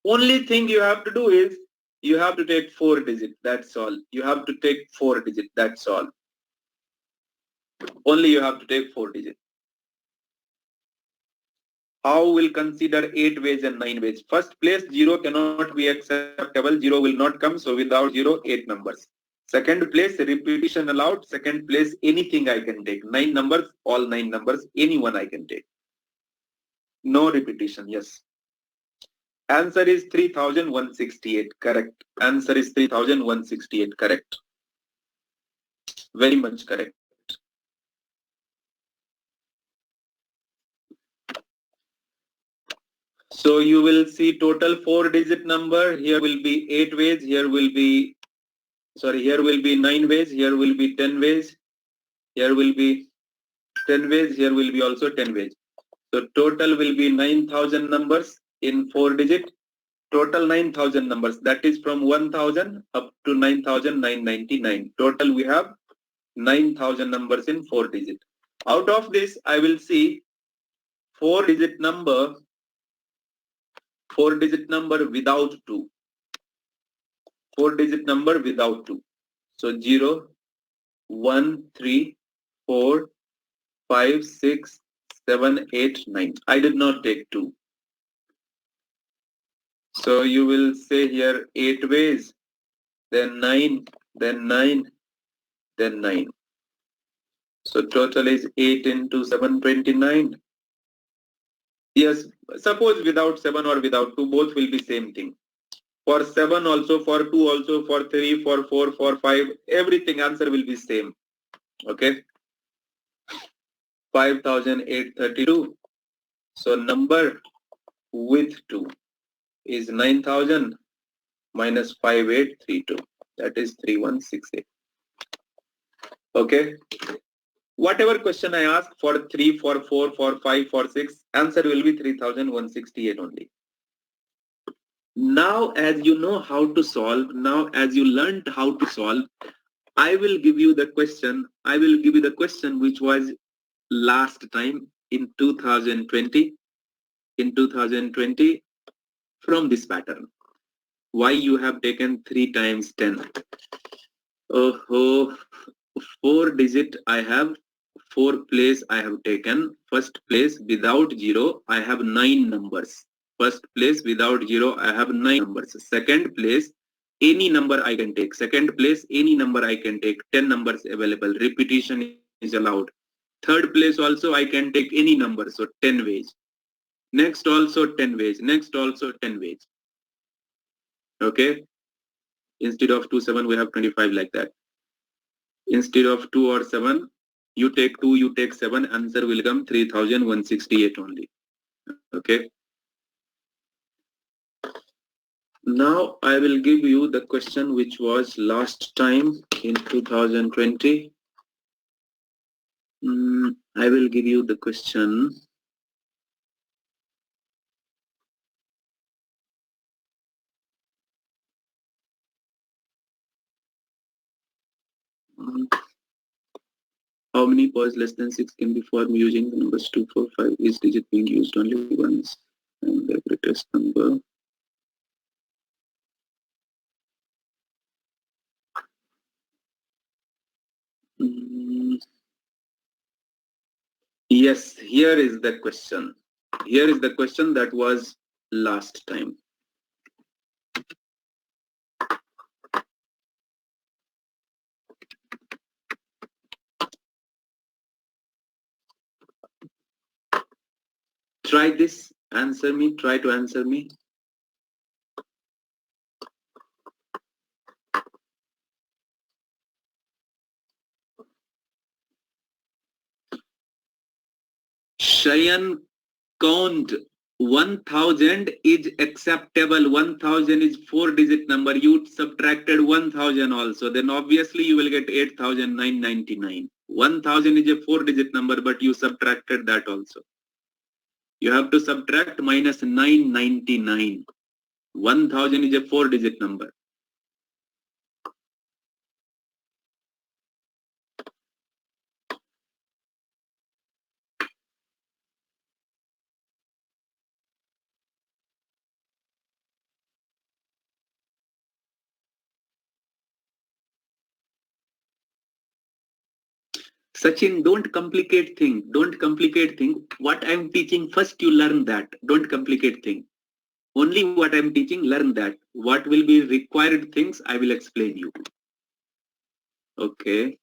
Only thing you have to do is you have to take 4 digit. That's all. You have to take 4 digit. That's all. Only you have to take 4 digit. How will consider 8 ways and 9 ways? First place 0 cannot be acceptable. 0 will not come. So without 0, 8 numbers. Second place repetition allowed. Second place anything I can take. 9 numbers, all 9 numbers, anyone I can take. No repetition. Yes. Answer is 3168. Correct. Answer is 3168. Correct. Very much correct. So you will see total 4 digit number. Here will be 8 ways. Here will be, here will be 9 ways. Here will be 10 ways. Here will be 10 ways. Here will be also 10 ways. So total will be 9,000 numbers in 4 digit. Total 9,000 numbers. That is from 1,000 up to 9,999. Total we have 9,000 numbers in 4 digit. Out of this, I will see 4 digit number without 2. 4 digit number without 2. So 0, 1, 3, 4, 5, 6, 7, 8, 9. I did not take 2. So you will say here 8 ways, then 9, then 9, then 9. So total is 8 into 729. Yes, suppose without 7 or without 2, both will be same thing. For 7 also, for 2 also, for 3, for 4, for 5, everything answer will be same. Okay. 5,832. So number with 2 is 9,000 minus 5,832. That is 3,168. Okay. Whatever question I ask for 3, for 4, for 5, for 6, answer will be 3,168 only. Now, as you know how to solve, now as you learned how to solve, I will give you the question. I will give you the question which was last time in 2020. In 2020, from this pattern. Why you have taken 3 times 10? Oh, 4 digit I have, 4 place I have taken. First place without 0, I have 9 numbers. First place without 0, I have 9 numbers. Second place, any number I can take. Second place, any number I can take. 10 numbers available. Repetition is allowed. Third place also I can take any number. So 10 ways. Next also 10 ways. Next also 10 ways. Okay. Instead of 2, 7, we have 25 like that. Instead of 2 or 7, you take 2, you take 7, answer will come 3,168 only. Okay. Now I will give you the question which was last time in 2020. I will give you the question. Mm, How many points less than 6 can be formed using the numbers 2, 4, 5? Each digit being used only once. And the greatest number. Mm, Yes, here is the question. Here is the question that was last time. Try this. Answer me. Try to answer me. Shayan, count 1000 is acceptable. 1000 is 4-digit number. You subtracted 1000 also. Then obviously you will get 8999. 1000 is a 4-digit number, but you subtracted that also. You have to subtract minus 999. 1000 is a 4-digit number. Sachin, don't complicate thing. Don't complicate thing. What I'm teaching, first you learn that. Don't complicate thing. Only what I'm teaching, learn that. What will be required things, I will explain you. Okay.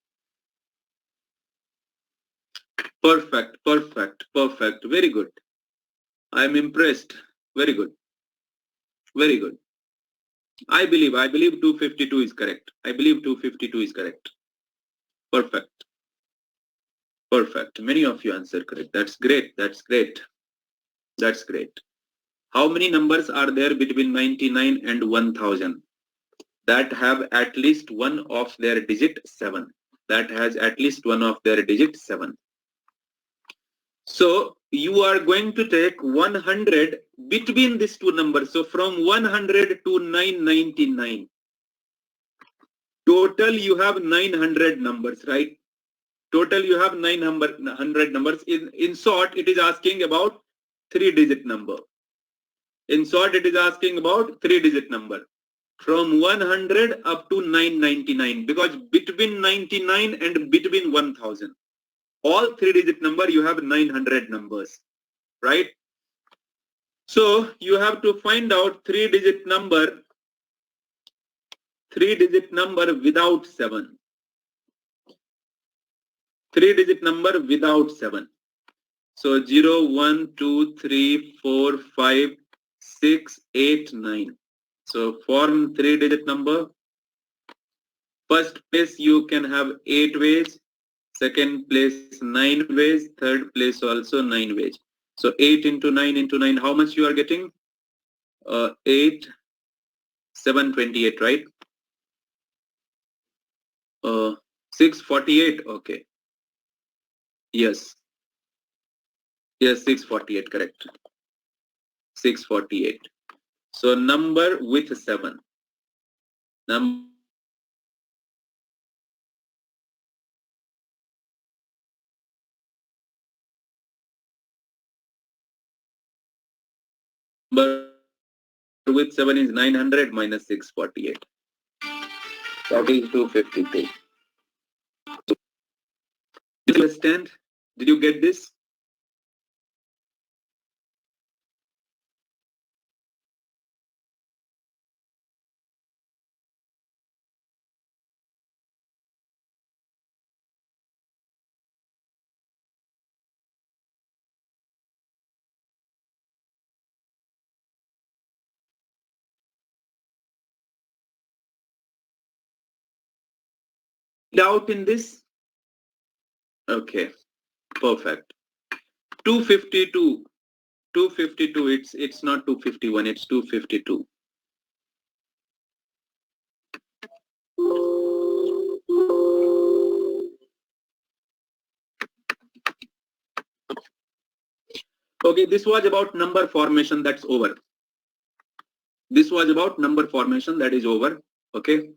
Perfect, perfect, perfect. Very good. I'm impressed. Very good. Very good. I believe 252 is correct. I believe 252 is correct. Perfect. Perfect. Many of you answer correct. That's great. That's great. That's great. How many numbers are there between 99 and 1000 that have at least one of their digit 7? That has at least one of their digit 7. So you are going to take 100 between these two numbers. So from 100 to 999. Total you have 900 numbers, right? Total you have 900 numbers. In short, it is asking about 3-digit number. In short, it is asking about 3-digit number. From 100 up to 999, because between 99 and between 1000, all 3-digit number, you have 900 numbers, right? So you have to find out 3-digit number without 7. 3-digit number without 7. So 0, 1, 2, 3, 4, 5, 6, 8, 9. So form 3-digit number. First place you can have 8 ways. Second place 9 ways. Third place also 9 ways. So 8 into 9 into 9, how much you are getting? 8, 728, right? 648, okay. Yes. Yes, 648, correct. 648. So number with 7. Number with 7 is 900 minus 648. That is 252. Did you understand? Did you get this? Doubt in this? Okay, perfect. 252. 252, it's not 251, it's 252. Okay, this was about number formation, that's over. This was about number formation, that is over. Okay.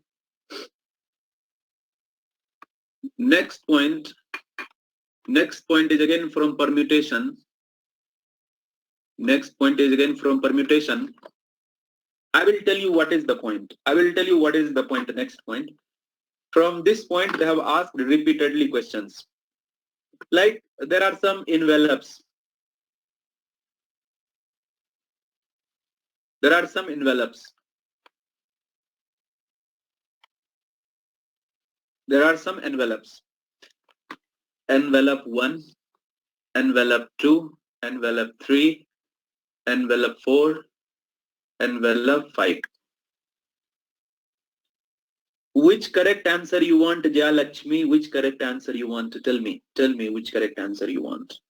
Next point is again from permutation. Next point is again from permutation. I will tell you what is the point. I will tell you what is the point, the next point. From this point, they have asked repeatedly questions. Like there are some envelopes. There are some envelopes. There are some envelopes. Envelope 1, envelope 2, envelope 3, envelope 4, envelope 5. Which correct answer you want, Jayalakshmi? Which correct answer you want? Tell me. Tell me which correct answer you want.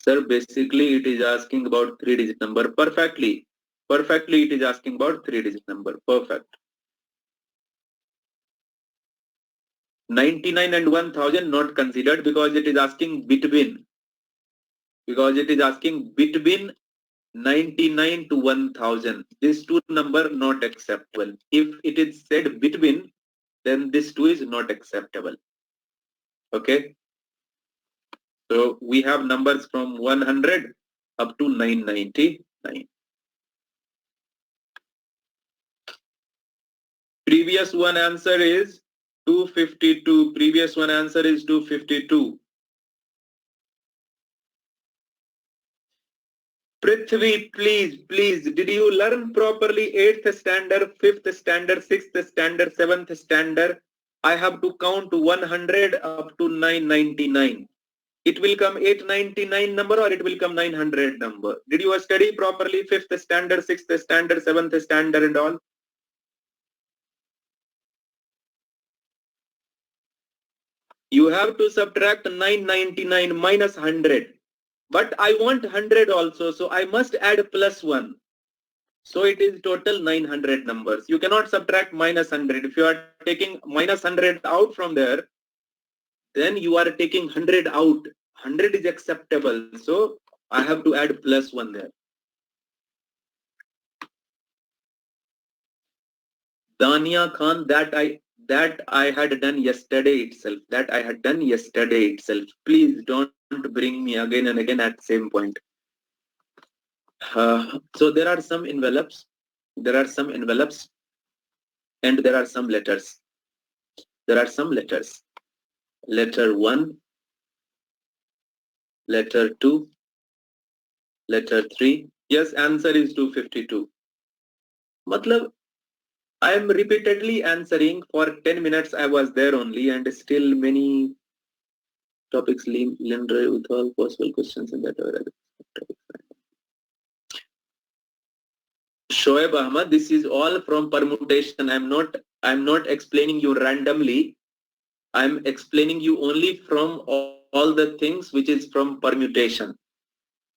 Sir, basically it is asking about 3-digit number. Perfectly. Perfectly it is asking about 3-digit number. Perfect. 99 and 1000 not considered because it is asking between. Because it is asking between 99 to 1000. This two number not acceptable. If it is said between, then this two is not acceptable. Okay. So we have numbers from 100 up to 999. Previous one answer is 252. Previous one answer is 252. Prithvi, please, did you learn properly 8th standard, 5th standard, 6th standard, 7th standard? I have to count 100 up to 999. It will come 899 number or it will come 900 number. Did you study properly 5th standard, 6th standard, 7th standard and all? You have to subtract 999 minus 100. But I want 100 also, so I must add plus 1. So it is total 900 numbers. You cannot subtract minus 100. If you are taking minus 100 out from there, then you are taking 100 out. 100 is acceptable. So I have to add plus 1 there. Dania Khan, that I had done yesterday itself. That I had done yesterday itself. Please don't bring me again and again at same point. So there are some envelopes. There are some envelopes. And there are some letters. There are some letters. Letter 1, letter 2, letter 3. Yes, answer is 252. Matlab, I am repeatedly answering for 10 minutes. I was there only and still many topics linked with all possible questions in that area. Shoaib Ahmad, this is all from permutation. I'm not explaining you randomly. I'm explaining you only from all the things which is from permutation.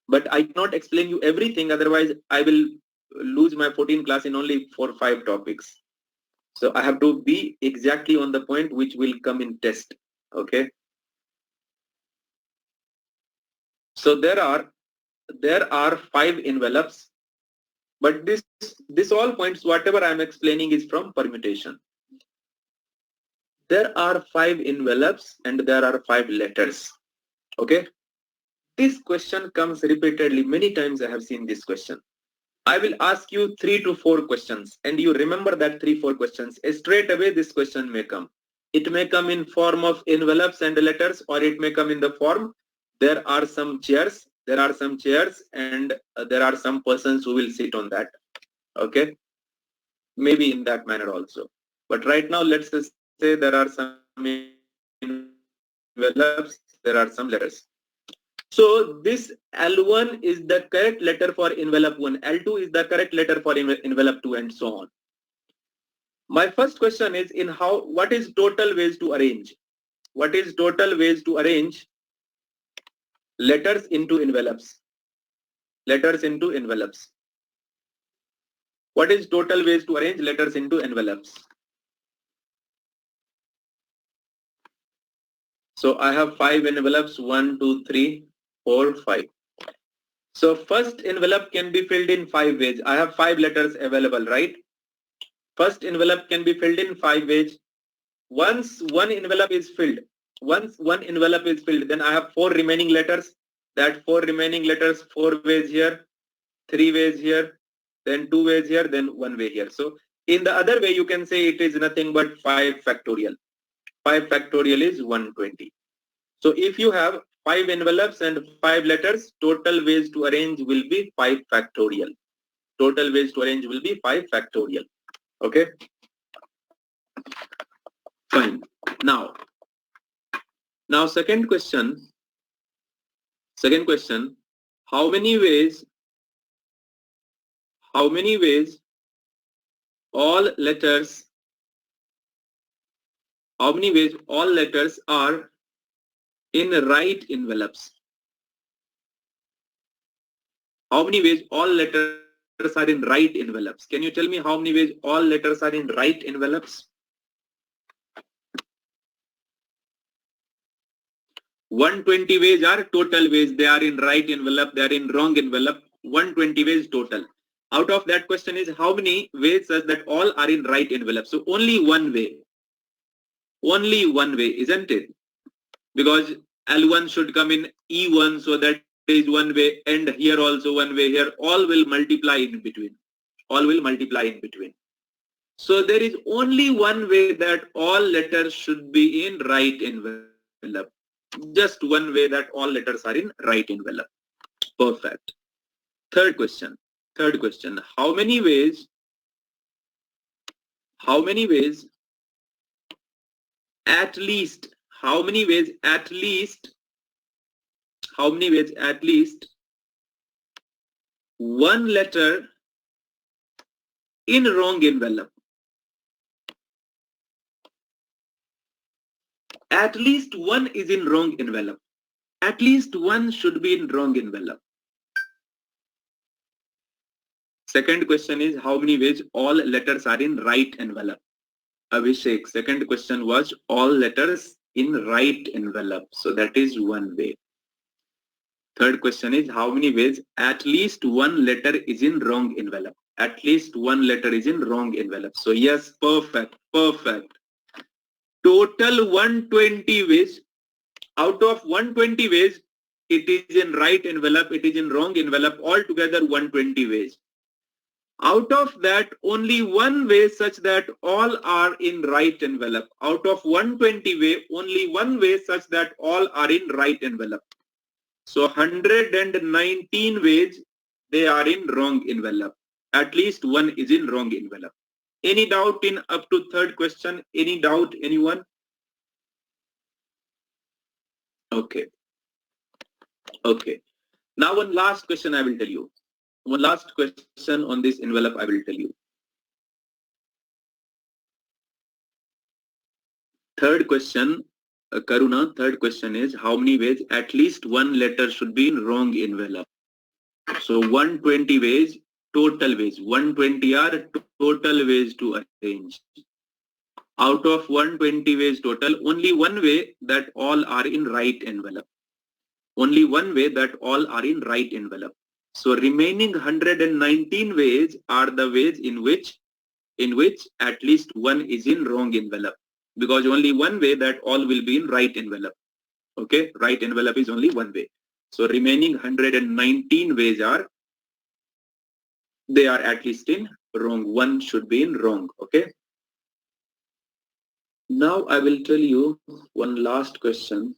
But I cannot explain you everything, otherwise I will lose my 14 class in only 4 or 5 topics. So I have to be exactly on the point which will come in test. Okay. So there are 5 envelopes, but this all points, whatever I am explaining is from permutation. There are 5 envelopes and there are 5 letters. Okay. This question comes repeatedly. Many times I have seen this question. I will ask you 3 to 4 questions and you remember that 3-4 questions. Straight away this question may come. It may come in form of envelopes and letters, or it may come in the form there are some chairs, and there are some persons who will sit on that. Okay. Maybe in that manner also. But right now let's just say there are some envelopes, there are some letters. So this L1 is the correct letter for envelope 1, L2 is the correct letter for envelope 2, and so on. My first question is what is total ways to arrange? What is total ways to arrange letters into envelopes? Letters into envelopes. What is total ways to arrange letters into envelopes? So I have 5 envelopes, 1, 2, 3, 4, 5. So first envelope can be filled in 5 ways. I have 5 letters available, right? First envelope can be filled in 5 ways. Once one envelope is filled, then I have 4 remaining letters. That 4 remaining letters, 4 ways here, 3 ways here, then 2 ways here, then 1 way here. So in the other way, you can say it is nothing but 5 factorial. 5 factorial is 120. So if you have 5 envelopes and 5 letters, total ways to arrange will be 5 factorial. Total ways to arrange will be 5 factorial. Okay? Fine. Now second question, how many ways all letters are in right envelopes? How many ways all letters are in right envelopes? Can you tell me how many ways all letters are in right envelopes? 120 ways are total ways. They are in right envelope. They are in wrong envelope. 120 ways total. Out of that question is how many ways such that all are in right envelope. So only one way. Only one way, isn't it? Because L1 should come in E1, so that is one way, and here also one way. Here all will multiply in between. All will multiply in between. So there is only one way that all letters should be in right envelope. Just one way that all letters are in right envelope. Perfect. Third question. How many ways at least one letter in wrong envelope? At least one is in wrong envelope. At least one should be in wrong envelope. Second question is how many ways all letters are in right envelope? Abhishek, second question was all letters in right envelope. So that is one way. Third question is how many ways at least one letter is in wrong envelope? At least one letter is in wrong envelope. So yes, perfect. Total 120 ways. Out of 120 ways, it is in right envelope, it is in wrong envelope, altogether 120 ways. Out of that, only one way such that all are in right envelope. Out of 120 way, only one way such that all are in right envelope. So 119 ways, they are in wrong envelope. At least one is in wrong envelope. Any doubt in up to third question? Any doubt, anyone? Okay. Now one last question I will tell you. One last question on this envelope I will tell you. Third question, Karuna, third question is how many ways at least one letter should be in wrong envelope? So 120 ways, total ways. 120 are total ways to arrange. Out of 120 ways total, only one way that all are in right envelope. Only one way that all are in right envelope. So remaining 119 ways are the ways in which at least one is in wrong envelope. Because only one way that all will be in right envelope. Okay, right envelope is only one way. So remaining 119 ways they are at least in wrong. One should be in wrong. Okay. Now I will tell you one last question.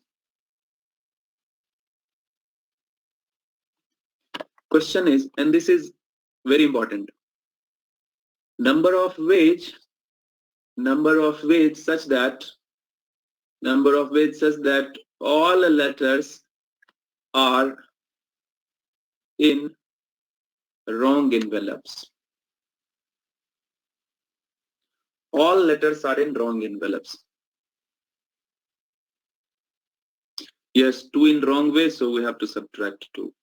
Question is, and this is very important. Number of ways such that all letters are in wrong envelopes. All letters are in wrong envelopes. Yes, 2 in wrong way, so we have to subtract 2.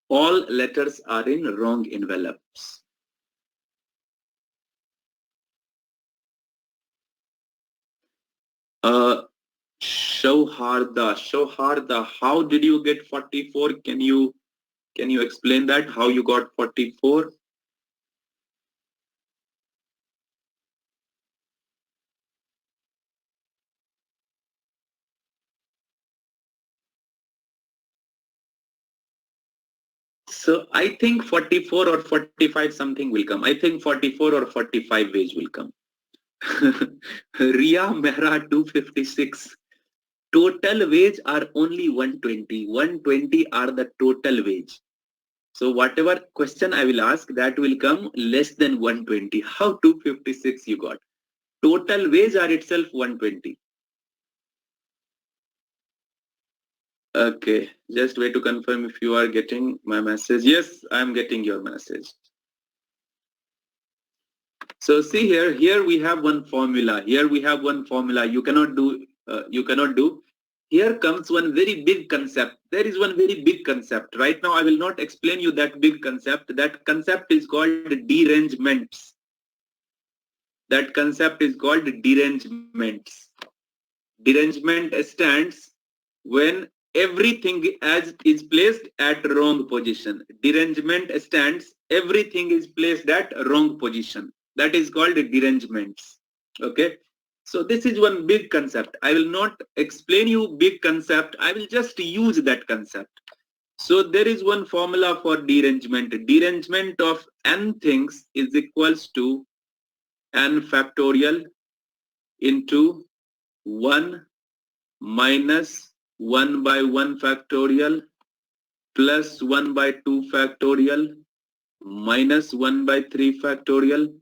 All letters are in wrong envelopes. Shauharda, how did you get 44? Can you explain that? How you got 44? So I think 44 or 45 something will come. I think 44 or 45 wage will come. Ria Mehra 256. Total wage are only 120. 120 are the total wage. So whatever question I will ask, that will come less than 120. How 256 you got? Total wage are itself 120. Okay, just wait to confirm if you are getting my message. Yes, I am getting your message. So see here we have one formula. Here we have one formula. You cannot do. Here comes one very big concept. There is one very big concept. Right now I will not explain you that big concept. That concept is called derangements. That concept is called derangements. Derangement stands when everything as is placed at wrong position. Derangement stands everything is placed at wrong position. That is called derangements. Okay. So this is one big concept. I will not explain you big concept. I will just use that concept. So there is one formula for derangement. Derangement of n things is equals to n factorial into 1 minus 1 by 1 factorial plus 1 by 2 factorial minus 1 by 3 factorial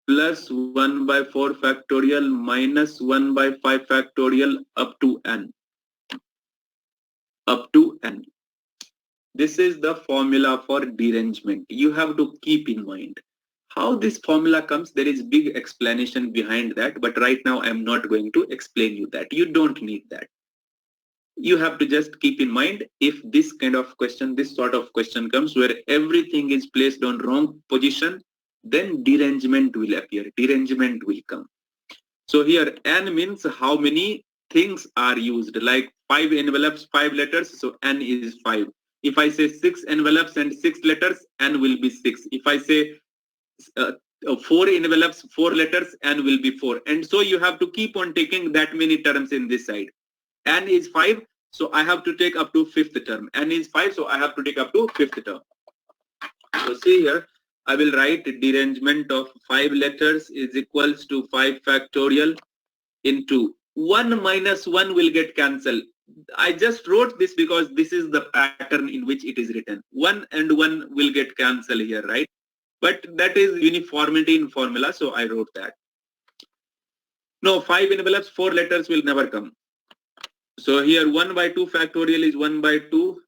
plus 1 by 4 factorial minus 1 by 5 factorial up to n. Up to n. This is the formula for derangement. You have to keep in mind. How this formula comes, there is big explanation behind that, but right now I am not going to explain you that. You don't need that. You have to just keep in mind, if this kind of question, this sort of question comes where everything is placed on wrong position, then derangement will appear, derangement will come. So here n means how many things are used, like 5 envelopes, 5 letters, so n is 5. If I say 6 envelopes and 6 letters, n will be 6. If I say 4 envelopes, 4 letters, n will be 4. And so you have to keep on taking that many terms in this side. N is 5, so I have to take up to 5th term. N is 5, so I have to take up to 5th term. So see here, I will write derangement of 5 letters is equals to 5 factorial into 1 minus 1 will get cancelled. I just wrote this because this is the pattern in which it is written. 1 and 1 will get cancelled here, right? But that is uniformity in formula, so I wrote that. No, 5 envelopes, 4 letters will never come. So here 1 by 2 factorial is 1 by 2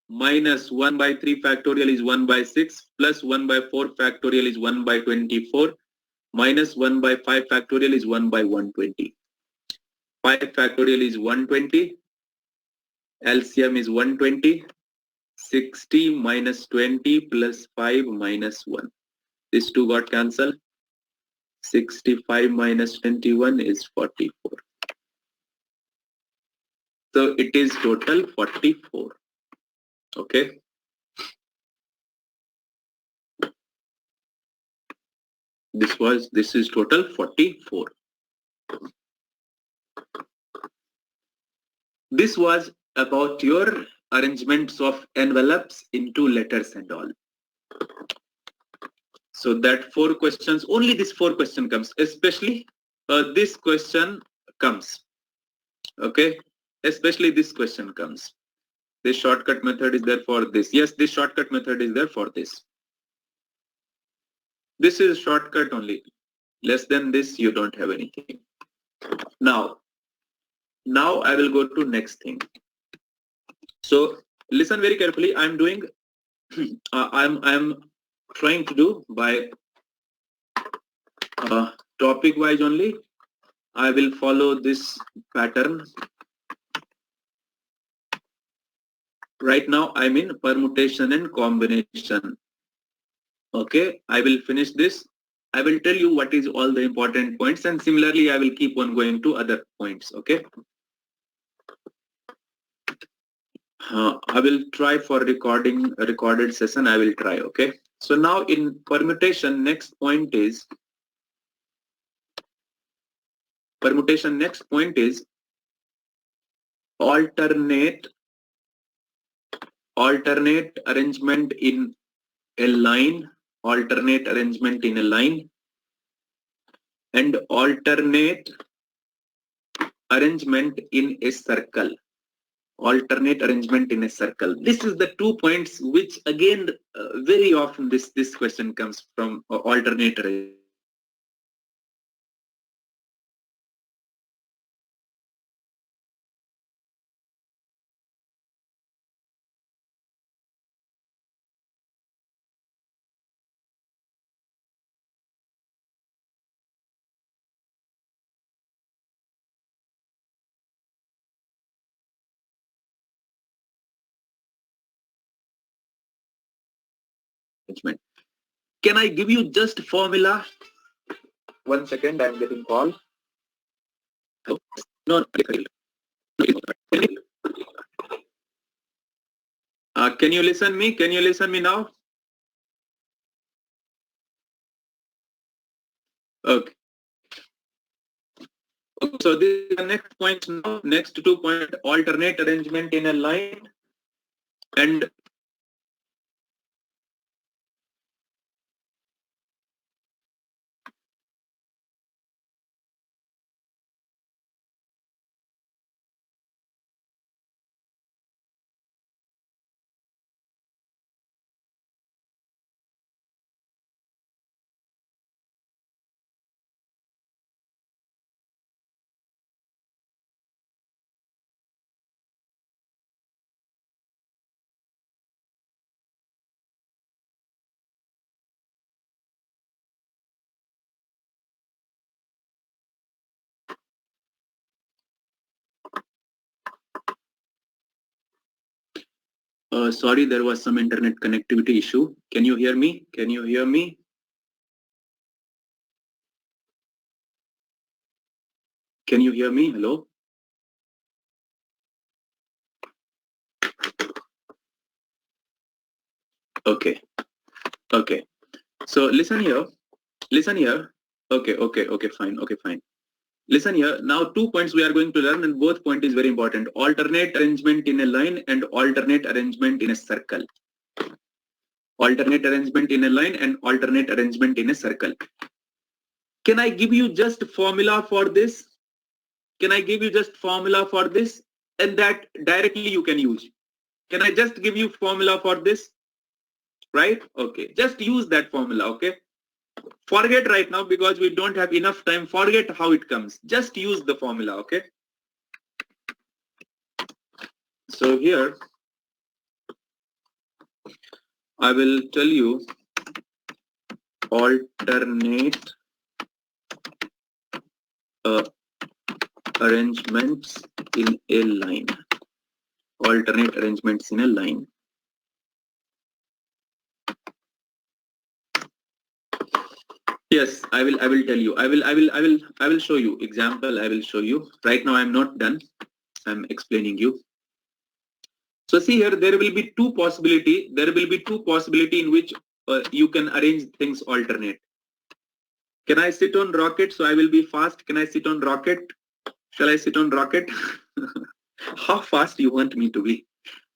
minus 1 by 3 factorial is 1 by 6 plus 1 by 4 factorial is 1 by 24 minus 1 by 5 factorial is 1 by 120. 5 factorial is 120. LCM is 120. 60 minus 20 plus 5 minus 1. These two got cancelled. 65 minus 21 is 44. So it is total 44. Okay. This is total 44. This was about your arrangements of envelopes into letters and all. So that 4 questions, only this 4 question comes, especially this question comes. Okay, especially this question comes. This shortcut method is there for this. Yes, this shortcut method is there for this. This is shortcut only. Less than this, you don't have anything. Now I will go to next thing. So listen very carefully. I'm doing. I'm trying to do by topic wise only. I will follow this pattern. Right now I'm in permutation and combination. Okay, I will finish this. I will tell you what is all the important points, and similarly I will keep on going to other points. Okay. I will try for recorded session. I will try. Okay. So now in permutation, next point is alternate arrangement in a line, alternate arrangement in a line, and alternate arrangement in a circle. Alternate arrangement in a circle. This is the 2 points which again very often this question comes from alternate arrangement. Can I give you just formula? 1 second, I'm getting call. No. Can you listen me? Can you listen me now? Okay. So this is the next point now. Next 2 point, alternate arrangement in a line and sorry, there was some internet connectivity issue. Can you hear me? Can you hear me? Can you hear me? Hello? Okay. Okay. So listen here. Listen here. Okay, fine. Listen here. Now 2 points we are going to learn and both point is very important. Alternate arrangement in a line and alternate arrangement in a circle. Alternate arrangement in a line and alternate arrangement in a circle. Can I give you just formula for this? Can I give you just formula for this? And that directly you can use. Can I just give you formula for this? Right? Okay. Just use that formula, okay? Forget right now because we don't have enough time. Forget how it comes. Just use the formula, okay? So here, I will tell you alternate arrangements in a line. Alternate arrangements in a line. Yes, I will tell you. I will show you. Example, I will show you. Right now I'm not done. I'm explaining you. So see here, there will be two possibility. There will be two possibility in which you can arrange things alternate. Can I sit on rocket? So I will be fast. Can I sit on rocket? Shall I sit on rocket? How fast you want me to be?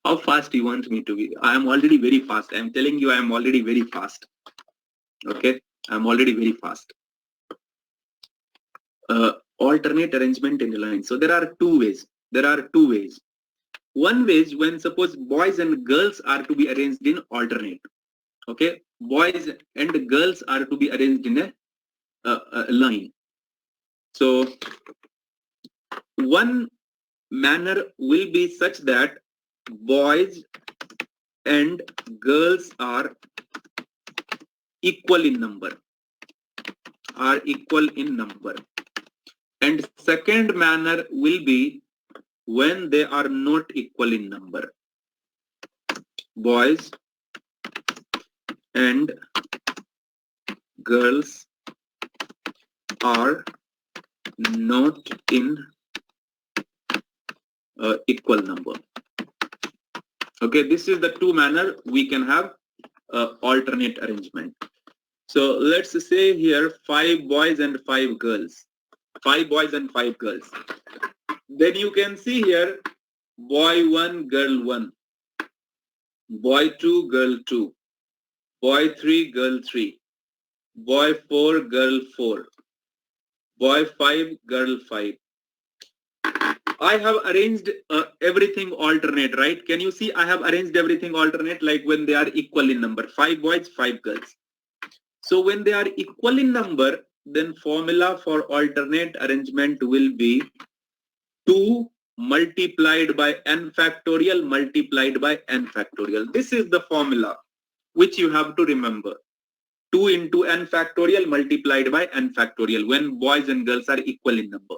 How fast you want me to be? I am already very fast. I am telling you I am already very fast. Okay? I am already very fast. Alternate arrangement in the line. So there are two ways. There are two ways. One way is when suppose boys and girls are to be arranged in alternate. Okay? Boys and girls are to be arranged in a line. So one manner will be such that boys and girls are equal in number. And second manner will be when they are not equal in number. Boys and girls are not in equal number. Okay, this is the two manner we can have alternate arrangement. So let's say here 5 boys and 5 girls. 5 boys and 5 girls. Then you can see here boy 1, girl 1, boy 2, girl 2, boy 3, girl 3, boy 4, girl 4, boy 5, girl 5. I have arranged everything alternate, right? Can you see I have arranged everything alternate like when they are equal in number, 5 boys, 5 girls. So when they are equal in number, then formula for alternate arrangement will be 2 multiplied by n factorial multiplied by n factorial. This is the formula which you have to remember. 2 into n factorial multiplied by n factorial when boys and girls are equal in number.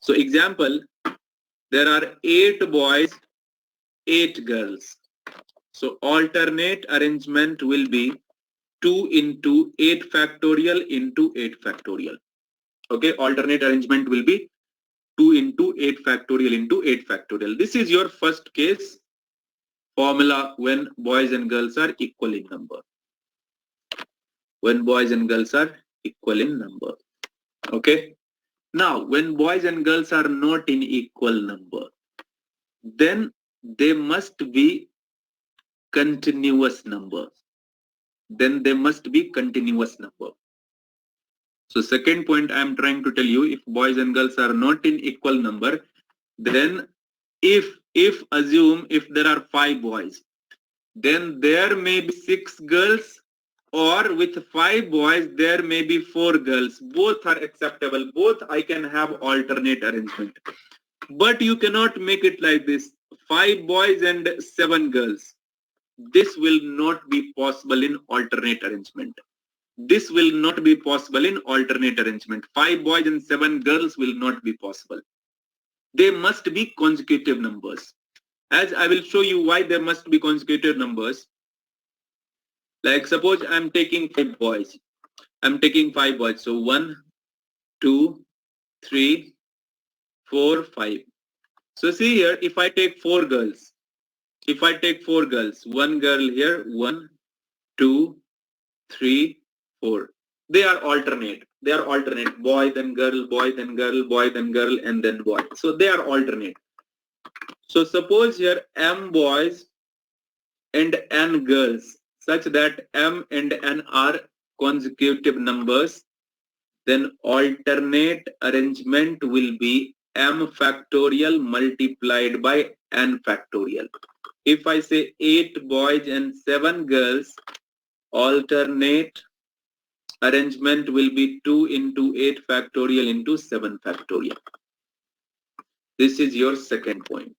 So example, there are 8 boys, 8 girls. So alternate arrangement will be 2 into 8 factorial into 8 factorial. Okay, alternate arrangement will be 2 into 8 factorial into 8 factorial. This is your first case formula when boys and girls are equal in number. When boys and girls are equal in number. Okay. Now, when boys and girls are not in equal number, then they must be continuous number. Then they must be continuous number. So second point I am trying to tell you, if boys and girls are not in equal number, then if assume if there are 5 boys, then there may be 6 girls, or with 5 boys there may be 4 girls. Both are acceptable. Both I can have alternate arrangement. But you cannot make it like this, 5 boys and 7 girls. This will not be possible in alternate arrangement. This will not be possible in alternate arrangement. 5 boys and 7 girls will not be possible. They must be consecutive numbers. As I will show you why there must be consecutive numbers. Like suppose I'm taking 5 boys. I'm taking 5 boys. So 1, 2, 3, 4, 5. So see here, if I take 4 girls, one girl here, 1, 2, 3, 4. They are alternate. They are alternate. Boy, then girl, boy, then girl, boy, then girl, and then boy. So they are alternate. So suppose here m boys and n girls, such that m and n are consecutive numbers, then alternate arrangement will be m factorial multiplied by n factorial. If I say 8 boys and 7 girls, alternate arrangement will be 2 into 8 factorial into 7 factorial. This is your second point.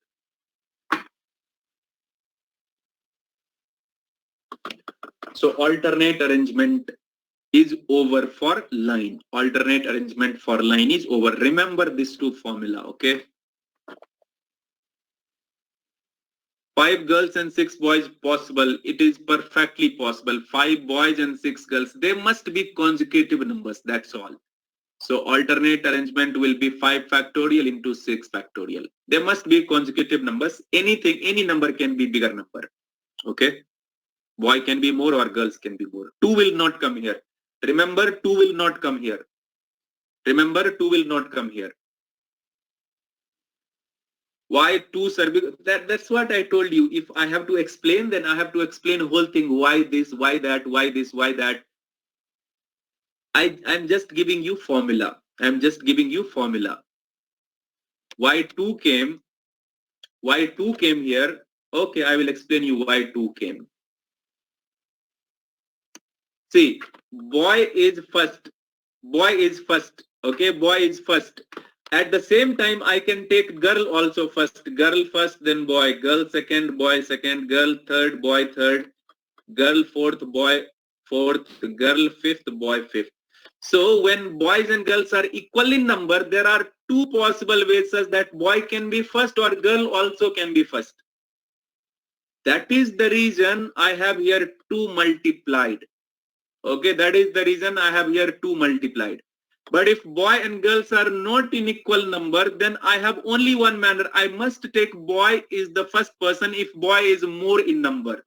So alternate arrangement is over for line. Alternate arrangement for line is over. Remember this two formula, okay? 5 girls and 6 boys possible. It is perfectly possible. 5 boys and 6 girls. They must be consecutive numbers. That's all. So alternate arrangement will be 5 factorial into 6 factorial. There must be consecutive numbers. Anything, any number can be bigger number. Okay? Boy can be more or girls can be more. 2 will not come here. Remember, 2 will not come here. Remember, 2 will not come here. Why 2, sir? That's what I told you. If I have to explain, then I have to explain the whole thing. Why this, why that, why this, why that. I'm just giving you formula. I'm just giving you formula. Why 2 came? Why 2 came here? Okay, I will explain you why 2 came. See, boy is first. Boy is first. Okay, boy is first. At the same time, I can take girl also first. Girl first, then boy. Girl second, boy second. Girl third, boy third. Girl fourth, boy fourth. Girl fifth, boy fifth. So when boys and girls are equal in number, there are 2 possible ways such that boy can be first or girl also can be first. That is the reason I have here 2 multiplied. Okay, that is the reason I have here 2 multiplied. But if boy and girls are not in equal number, then I have only one manner. I must take boy is the first person if boy is more in number.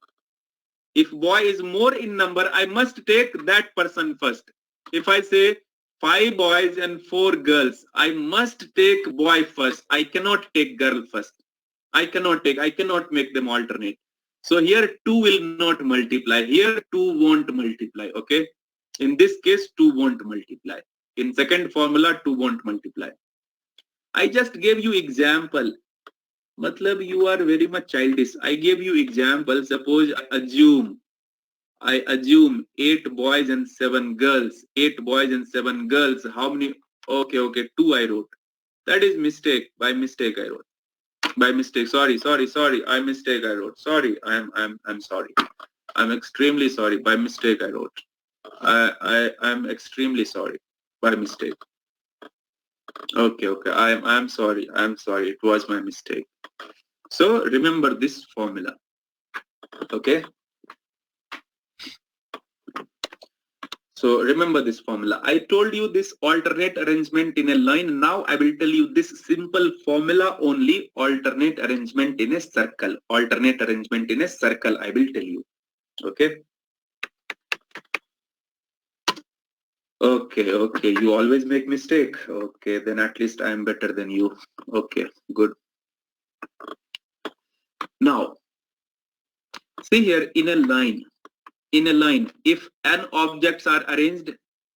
If boy is more in number, I must take that person first. If I say 5 boys and 4 girls, I must take boy first. I cannot take girl first. I cannot make them alternate. So here 2 will not multiply. Here 2 won't multiply. Okay. In this case, 2 won't multiply. In second formula, 2 won't multiply. I just gave you example. Matlab, you are very much childish. I gave you example. Suppose I assume 8 boys and 7 girls. 8 boys and 7 girls. How many? Okay, 2 I wrote. That is mistake. By mistake I wrote. By mistake. Sorry. I mistake I wrote. Sorry. I'm sorry. I'm extremely sorry. By mistake I wrote. I'm extremely sorry. By mistake. Okay. I'm sorry. I'm sorry. It was my mistake. So remember this formula. Okay. So remember this formula. I told you this alternate arrangement in a line. Now I will tell you this simple formula only. Alternate arrangement in a circle. Alternate arrangement in a circle. I will tell you. Okay. Okay. You always make mistake. Okay. Then at least I am better than you. Okay. Good. Now, see here in a line. In a line, if n objects are arranged,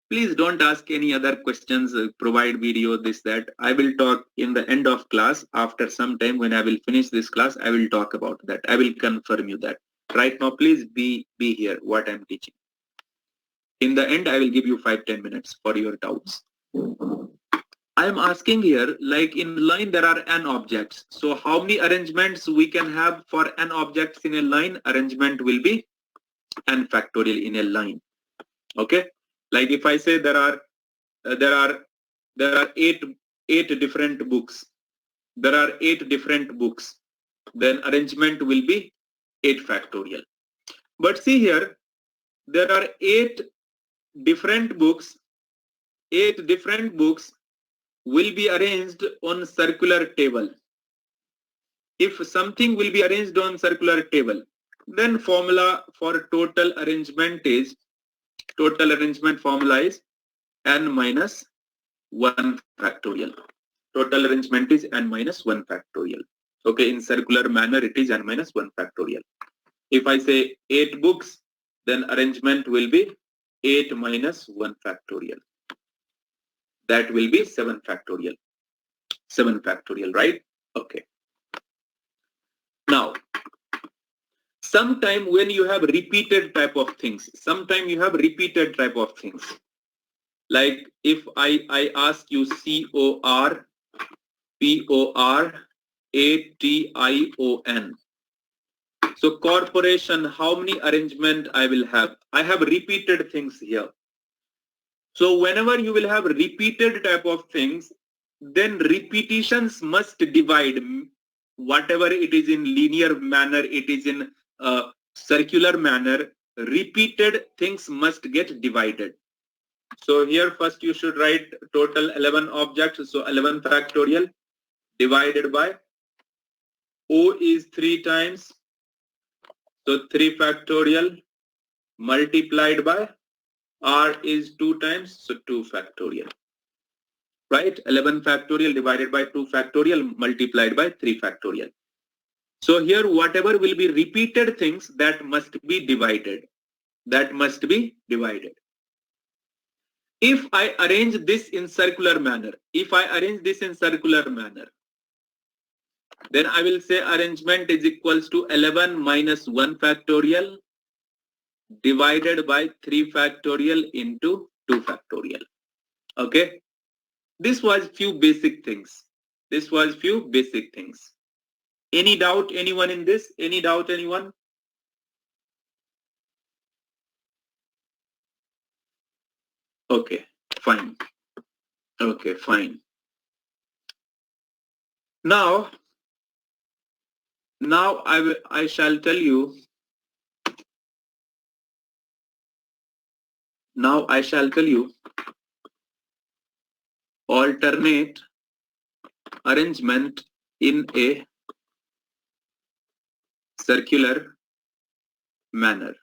please don't ask any other questions, provide video, this, that. I will talk in the end of class. After some time when I will finish this class, I will talk about that. I will confirm you that. Right now, please be here what I'm teaching. In the end, I will give you 5-10 minutes for your doubts. I am asking here, like in line, there are n objects. So how many arrangements we can have for n objects in a line? Arrangement will be n factorial in a line. Okay, like if I say there are 8 different books. There are 8 different books. Then arrangement will be 8 factorial. But see here, there are 8 different books. 8 different books will be arranged on circular table. If something will be arranged on circular table, then formula for total arrangement formula is n minus 1 factorial. Total arrangement is n minus 1 factorial. Okay, in circular manner it is n minus 1 factorial. If I say 8 books, then arrangement will be 8 minus 1 factorial. That will be 7 factorial. 7 factorial, right? Okay. Now, sometime when you have repeated type of things, like if I ask you COR, POR, ATION. So corporation, how many arrangement I will have? I have repeated things here. So whenever you will have repeated type of things, then repetitions must divide. Whatever it is in linear manner, it is in circular manner, repeated things must get divided. So here first you should write total 11 objects. So 11 factorial divided by O is 3 times. So 3 factorial multiplied by R is 2 times. So 2 factorial. Right? 11 factorial divided by 2 factorial multiplied by 3 factorial. So here whatever will be repeated things, that must be divided. That must be divided. If I arrange this in circular manner, then I will say arrangement is equals to 11 minus 1 factorial divided by 3 factorial into 2 factorial. Okay. This was few basic things. Any doubt anyone in this? Any doubt anyone? Okay, fine. Okay, fine. Now I shall tell you. Now I shall tell you alternate arrangement in a circular manner.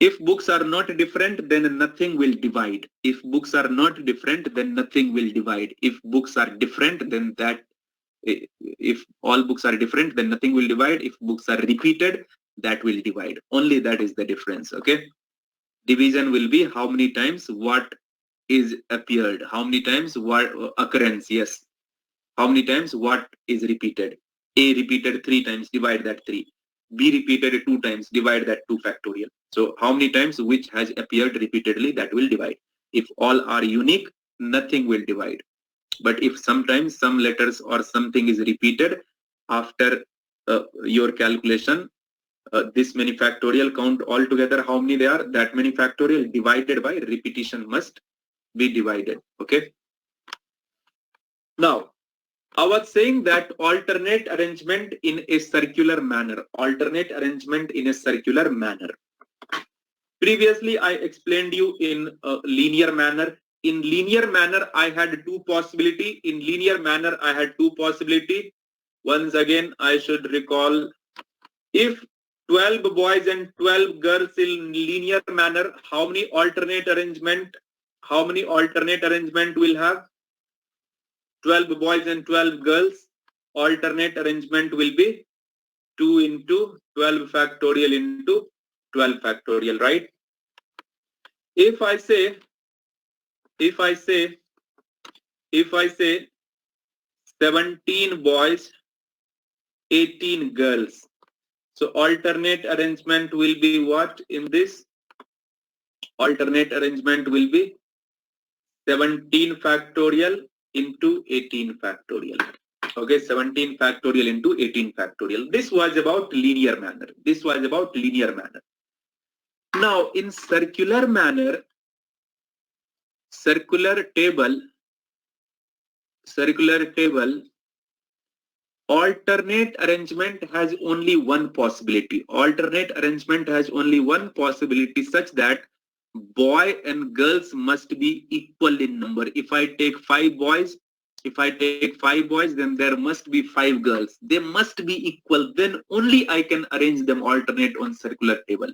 If books are not different, then nothing will divide. If books are not different, then nothing will divide. If books are different, then if all books are different, then nothing will divide. If books are repeated, that will divide. Only that is the difference. Okay. Division will be how many times what is appeared, how many times what occurrence. Yes. How many times what is repeated. A repeated 3 times, divide that 3. B repeated 2 times, divide that 2 factorial. So how many times which has appeared repeatedly, that will divide. If all are unique, nothing will divide. But if sometimes some letters or something is repeated after your calculation, this many factorial, count all together how many they are, that many factorial divided by repetition must be divided. Okay. Now, I was saying that alternate arrangement in a circular manner. Alternate arrangement in a circular manner. Previously, I explained you in a linear manner. In linear manner, I had 2 possibility. In linear manner, I had 2 possibility. Once again, I should recall, if 12 boys and 12 girls in linear manner, how many alternate arrangement will have? 12 boys and 12 girls, alternate arrangement will be 2 into 12 factorial into 12 factorial, right? If I say 17 boys, 18 girls. So alternate arrangement will be what in this? Alternate arrangement will be 17 factorial into 18 factorial. Okay, 17 factorial into 18 factorial. This was about linear manner. Now, in circular manner, circular table, alternate arrangement has only one possibility. Alternate arrangement has only one possibility, such that boy and girls must be equal in number. If I take 5 boys, then there must be 5 girls. They must be equal. Then only I can arrange them alternate on circular table.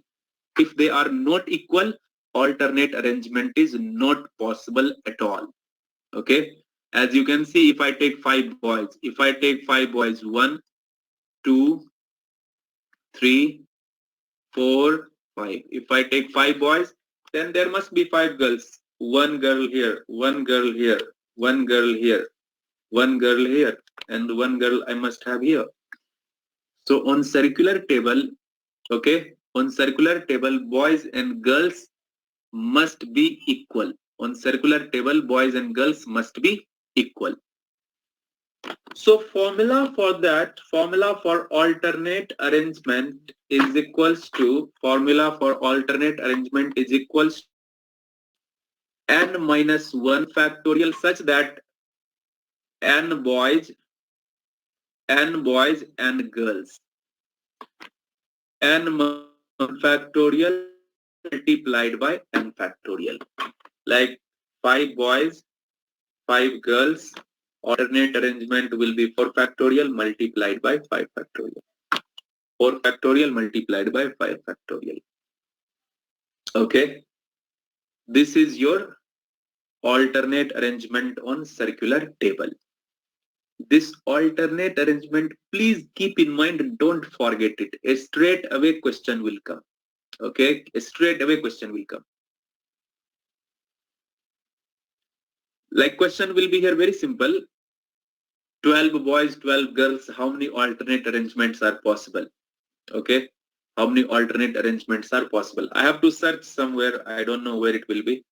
If they are not equal, alternate arrangement is not possible at all. Okay. As you can see, if I take 5 boys, 1, 2, 3, 4, 5. If I take 5 boys, then there must be 5 girls. 1 girl here, 1 girl here, 1 girl here, 1 girl here, and 1 girl I must have here. So on circular table, okay, on circular table, boys and girls must be equal. On circular table, boys and girls must be equal. So formula for alternate arrangement is equals to, n minus 1 factorial, such that n boys and girls, n factorial multiplied by n factorial. Like 5 boys, 5 girls, alternate arrangement will be 4 factorial multiplied by 5 factorial. 4 factorial multiplied by 5 factorial. Okay. This is your alternate arrangement on circular table. This alternate arrangement, please keep in mind, don't forget it. A straight away question will come. Okay. A straight away question will come. Like question will be here very simple. 12 boys, 12 girls, how many alternate arrangements are possible? Okay. How many alternate arrangements are possible? I have to search somewhere. I don't know where it will be.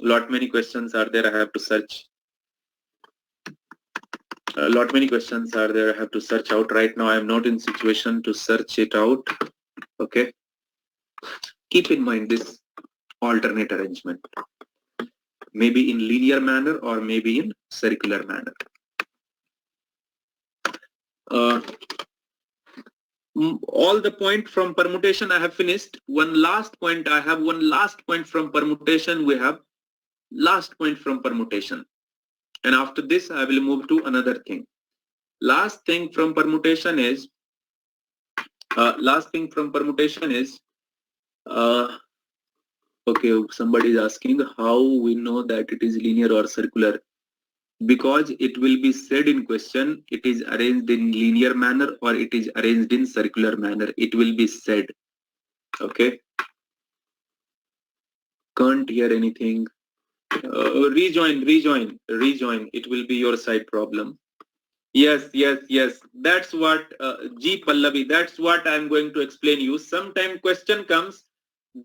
Lot many questions are there. I have to search. Lot many questions are there. I have to search out right now. I am not in situation to search it out. Okay. Keep in mind this alternate arrangement. Maybe in linear manner or maybe in circular manner. All the point from permutation I have finished. One last point I have. One last point from permutation we have. Last point from permutation. And after this, I will move to another thing. Last thing from permutation is, okay, somebody is asking how we know that it is linear or circular. Because it will be said in question, it is arranged in linear manner or it is arranged in circular manner. It will be said. Okay. Can't hear anything. Rejoin. It will be your side problem. Yes. That's what, G Pallavi, that's what I'm going to explain you. Sometime question comes,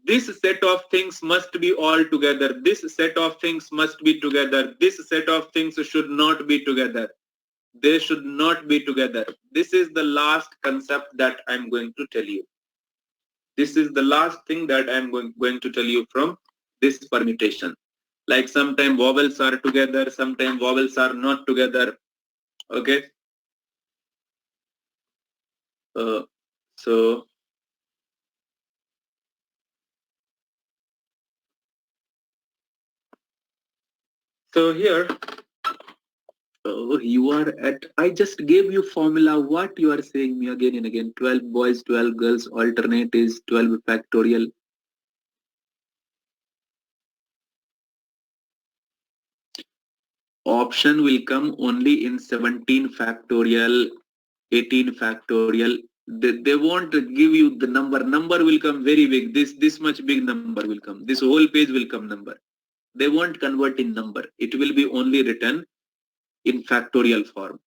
this set of things must be all together. This set of things must be together. This set of things should not be together. They should not be together. This is the last concept that I'm going to tell you. This is the last thing that I'm going to tell you from this permutation. Like sometimes vowels are together, sometimes vowels are not together. Okay. So here, you are at, I just gave you formula. What you are saying me again and again? 12 boys, 12 girls, alternate is 12 factorial. Option will come only in 17 factorial, 18 factorial. They won't give you the number. Number will come very big. This much big number will come. This whole page will come number. They won't convert in number. It will be only written in factorial form.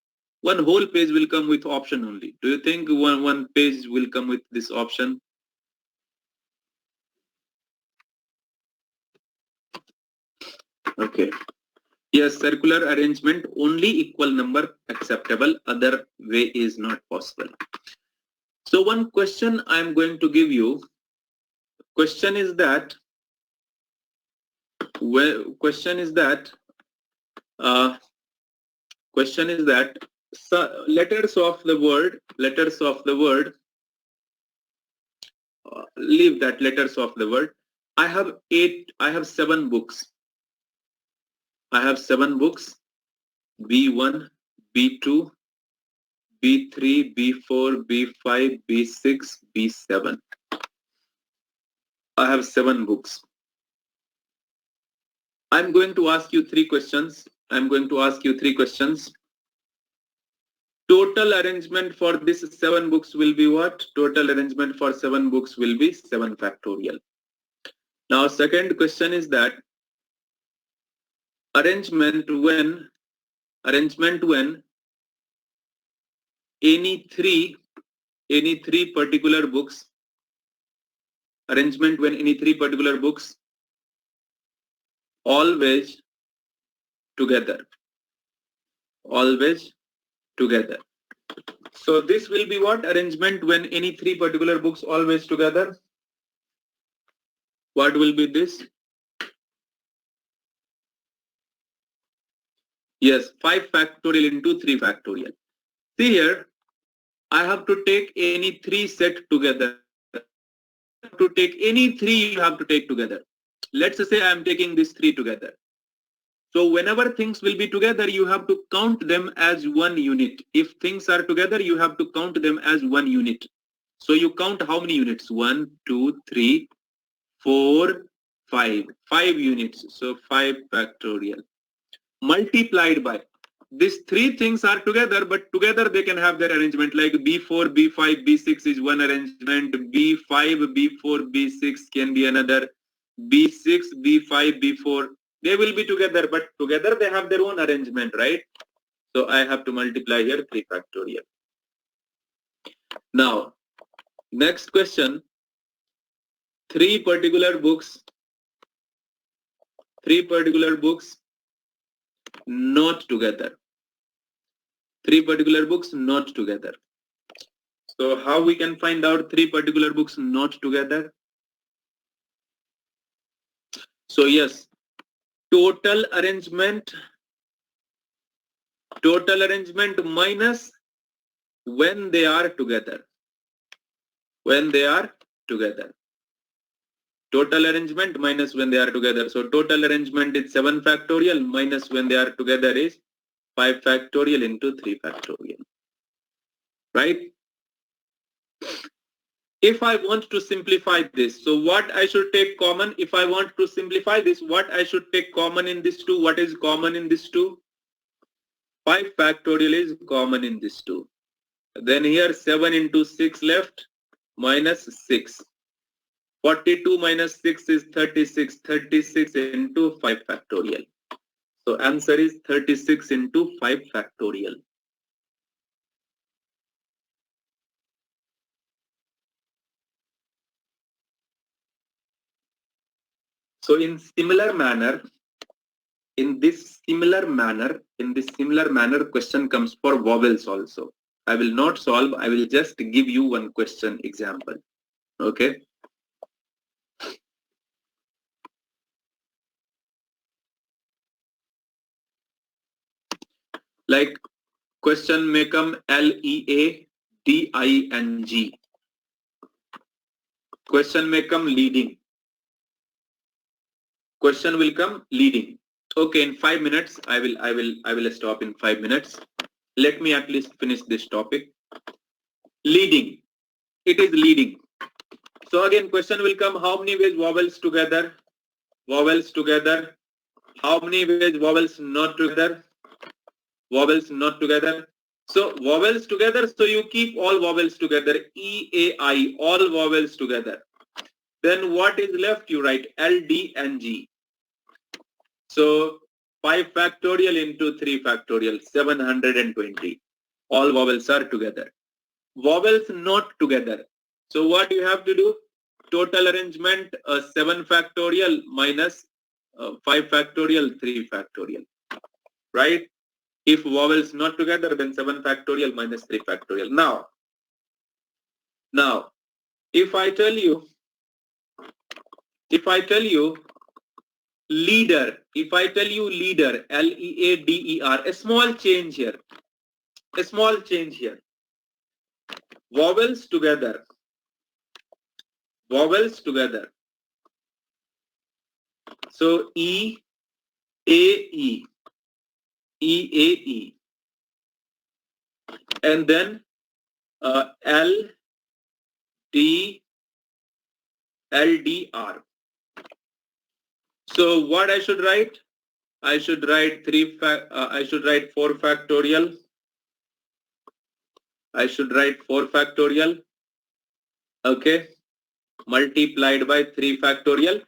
One whole page will come with option only. Do you think one page will come with this option? Okay. Yes, circular arrangement, only equal number acceptable. Other way is not possible. So one question I'm going to give you. Question is that, so letters of the word, leave that letters of the word. I have 7 books. I have 7 books, B1, B2, B3, B4, B5, B6, B7. I have 7 books. I'm going to ask you 3 questions. Total arrangement for this 7 books will be what? Total arrangement for 7 books will be 7 factorial. Now, second question is that arrangement when any three particular books, always together. So this will be what? Arrangement when any 3 particular books always together. What will be this? Yes, 5 factorial into 3 factorial. See here, I have to take any 3 set together. To take any 3 you have to take together. Let's say I am taking these 3 together. So whenever things will be together, you have to count them as one unit. If things are together, you have to count them as one unit. So you count how many units? 1, 2, 3, 4, 5. 5 units. So 5 factorial. Multiplied by. These 3 things are together, but together they can have their arrangement, like B4, B5, B6 is one arrangement, B5, B4, B6 can be another, B6, B5, B4. They will be together, but together they have their own arrangement, right? So I have to multiply here 3 factorial. Now, next question, 3 particular books not together. 3 particular books not together. So how we can find out 3 particular books not together? So yes, total arrangement minus when they are together. Total arrangement minus when they are together. So total arrangement is 7 factorial minus when they are together is 5 factorial into 3 factorial. Right? If I want to simplify this, so what I should take common? If I want to simplify this, what I should take common in this 2? What is common in this 2? 5 factorial is common in this 2. Then here 7 into 6 left minus 6. 42 minus 6 is 36. 36 into 5 factorial. So answer is 36 into 5 factorial. So in similar manner, question comes for vowels also. I will not solve, I will just give you one question example. Okay. Like question may come Leading. Question may come leading. Question will come leading. Okay, in 5 minutes, I will stop in 5 minutes. Let me at least finish this topic. Leading. It is leading. So again, question will come, how many ways vowels together? Vowels together. How many ways vowels not together? Vowels not together. So vowels together, so you keep all vowels together. E, A, I, all vowels together. Then what is left? You write L, D, and G. So 5 factorial into 3 factorial, 720. All vowels are together. Vowels not together. So what you have to do? Total arrangement 7 factorial minus 5 factorial, 3 factorial. Right? If vowels not together, then 7 factorial minus 3 factorial. Now, if I tell you leader, Leader, a small change here. Vowels together. So E, A, E. And then L, D, LDR. So what I should write? I should write 4 factorial. Okay. Multiplied by 3 factorial.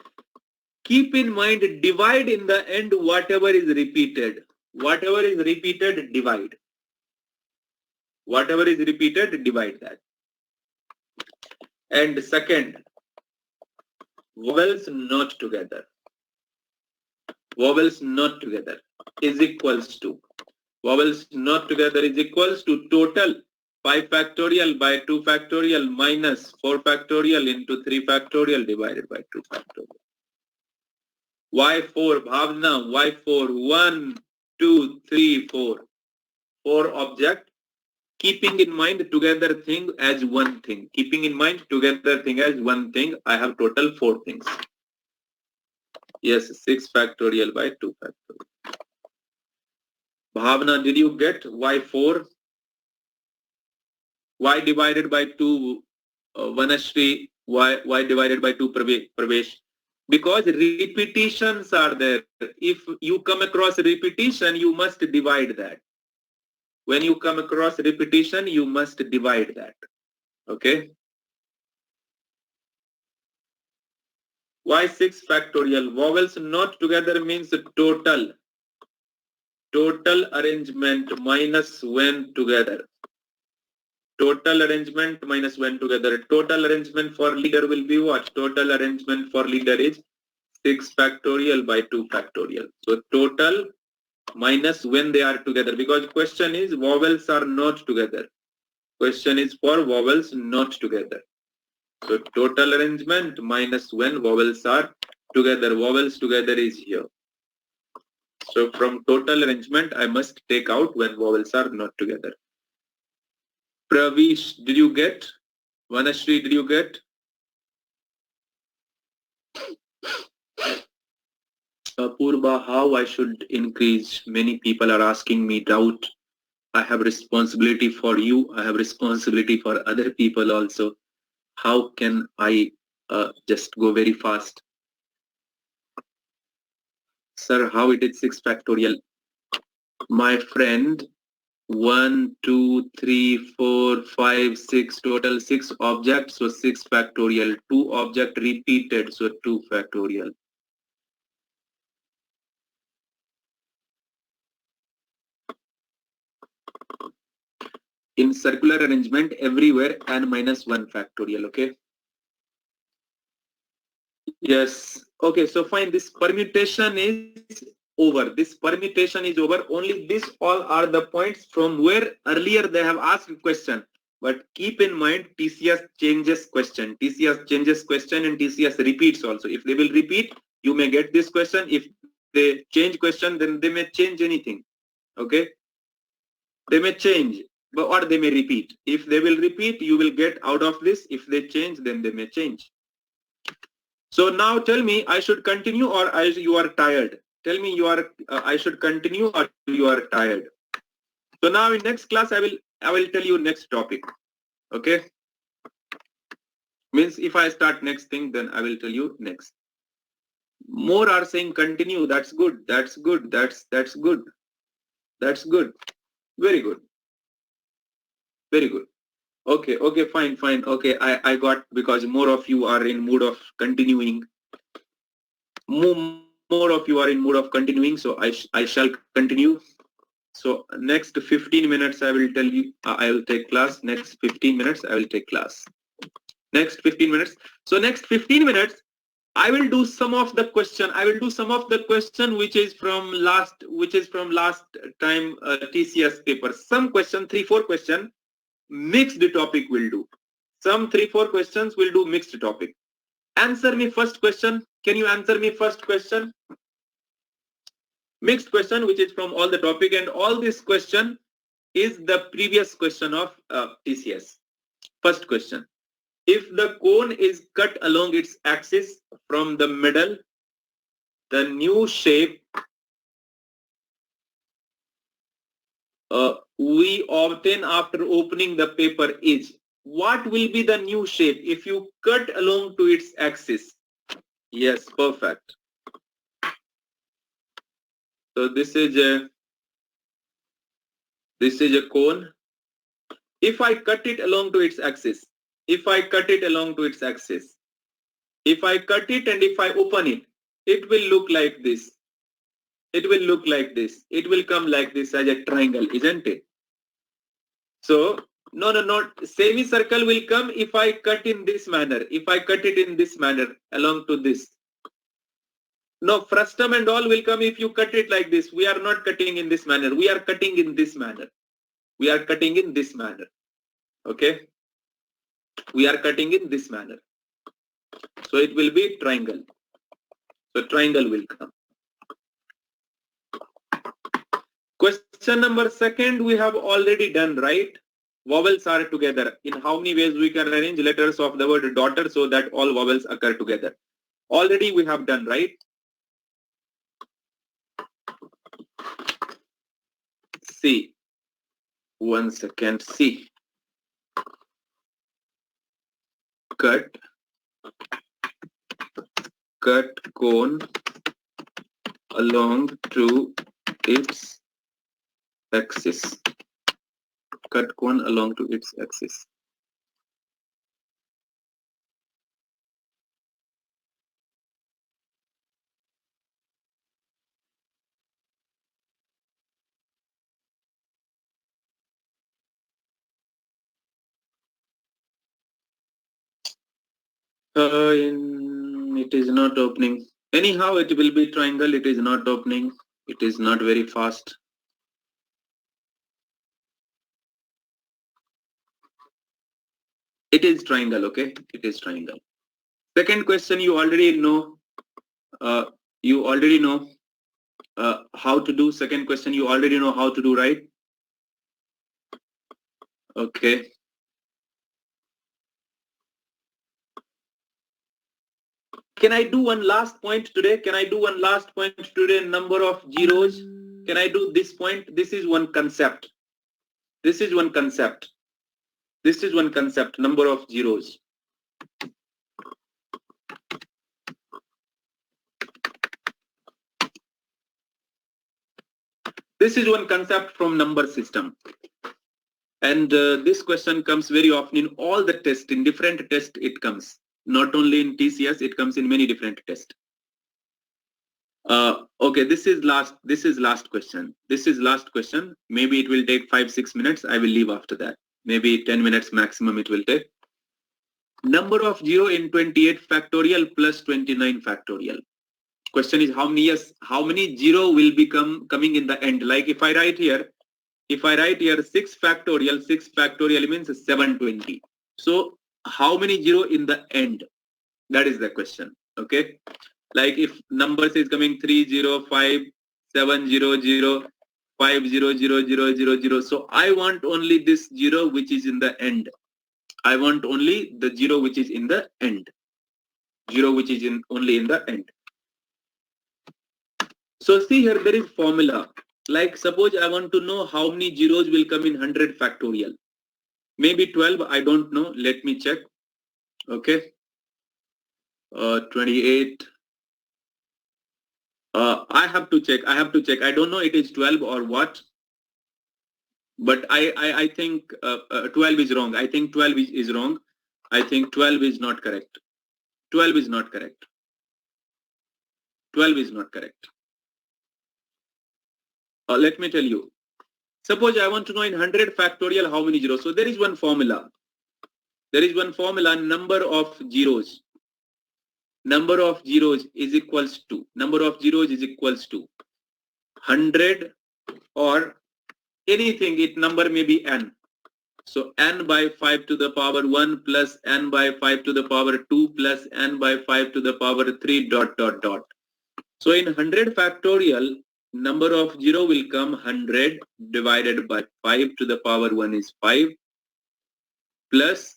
Keep in mind, divide in the end whatever is repeated. Whatever is repeated, divide. Divide that. And second, vowels not together. Is equals to. Vowels not together is equals to total 5 factorial by 2 factorial minus 4 factorial into 3 factorial divided by 2 factorial. Why 4? Bhavna, why 4? 1, 2, 3, 4. 4 object. Keeping in mind together thing as one thing. I have total 4 things. Yes, 6 factorial by 2 factorial. Bhavna, did you get why 4? Why divided by 2? Vanashri, why divided by 2 Pravesh? Because repetitions are there. If you come across repetition, you must divide that. When you come across repetition, you must divide that. Okay? Why 6 factorial? Vowels not together means total. Total arrangement minus when together. Total arrangement minus when together. Total arrangement for leader will be what? Total arrangement for leader is 6 factorial by 2 factorial. So total minus when they are together, because question is vowels are not together. Question is for vowels not together. So total arrangement minus when vowels are together. Vowels together is here. So from total arrangement, I must take out when vowels are not together. Pravish, did you get? Vanashri, did you get? Purba, how I should increase? Many people are asking me doubt. I have responsibility for you. I have responsibility for other people also. How can I just go very fast? Sir, how it is 6 factorial? My friend, 1, 2, 3, 4, 5, 6, total 6 objects, so 6 factorial. 2 object repeated, so 2 factorial. In circular arrangement, everywhere n minus 1 factorial, okay? Yes. Okay, so fine, this permutation is over. This permutation is over. Only this all are the points from where earlier they have asked question. But keep in mind, TCS changes question. TCS changes question and TCS repeats also. If they will repeat, you may get this question. If they change question, then they may change anything. Okay? They may change, but or they may repeat. If they will repeat, you will get out of this. If they change, then they may change. So now tell me, I should continue or you are tired? Tell me you are, I should continue or you are tired? So now in next class, I will tell you next topic. Okay? Means if I start next thing, then I will tell you next. More are saying continue. That's good. That's good. That's good. That's good. Very good. Very good. Okay. Okay. Fine. Fine. Okay. I got, because more of you are in mood of continuing. More of you are in mood of continuing. So I shall continue. So next 15 minutes I will tell you, I will take class. Next 15 minutes I will take class. Next 15 minutes. So next 15 minutes I will do some of the question. I will do some of the question which is from last time TCS paper. Some question, 3-4 question, mixed topic will do. Some 3-4 questions will do mixed topic. Answer me first question. Can you answer me first question? Mixed question which is from all the topic, and all this question is the previous question of TCS. First question. If the cone is cut along its axis from the middle, the new shape we obtain after opening the paper is, what will be the new shape if you cut along to its axis? Yes, perfect. So this is a cone. If I cut it along to its axis, if I cut it along to its axis, if I cut it and if I open it, it will look like this. It will look like this. It will come like this as a triangle, isn't it? So, no. Semicircle will come if I cut in this manner. If I cut it in this manner along to this. No, frustum and all will come if you cut it like this. We are not cutting in this manner. We are cutting in this manner. We are cutting in this manner. Okay? We are cutting in this manner. So it will be triangle. So triangle will come. Question number second we have already done, right? Vowels are together. In how many ways we can arrange letters of the word daughter so that all vowels occur together? Already we have done, right? C. 1 second. C. Cut cone along to its axis. Cut cone along to its axis. It is not opening. Anyhow, it will be triangle. It is not opening. It is not very fast. It is triangle, okay? It is triangle. Second question, you already know. How to do. Second question, you already know how to do, right? Okay. Can I do one last point today? Can I do one last point today? Number of zeros. Can I do this point? This is one concept. This is one concept. This is one concept. Number of zeros. This is one concept from number system. And this question comes very often in all the tests. In different tests it comes. Not only in TCS, it comes in many different tests. Okay, this is last question. This is last question. Maybe it will take 5-6 minutes. I will leave after that. Maybe 10 minutes maximum it will take. Number of 0 in 28 factorial plus 29 factorial. Question is how many 0 will become coming in the end? Like if I write here 6 factorial means 720. So how many 0 in the end? That is the question. Okay. Like if numbers is coming 305 700 5000000. So I want only this 0 which is in the end. I want only the 0 which is in the end. 0 which is only in the end. So see here there is formula. Like suppose I want to know how many zeros will come in 100 factorial. Maybe 12, I don't know. Let me check. Okay. 28. I have to check. I don't know it is 12 or what. But I think 12 is wrong. I think 12 is wrong. I think 12 is not correct. 12 is not correct. 12 is not correct. Let me tell you. Suppose I want to know in 100 factorial how many zeros. So there is one formula. There is one formula, number of zeros. Number of zeros is equals to 100 or anything, it number may be n. So n by 5 to the power 1 plus n by 5 to the power 2 plus n by 5 to the power 3 ... So in 100 factorial, number of 0 will come 100 divided by 5 to the power 1 is 5 plus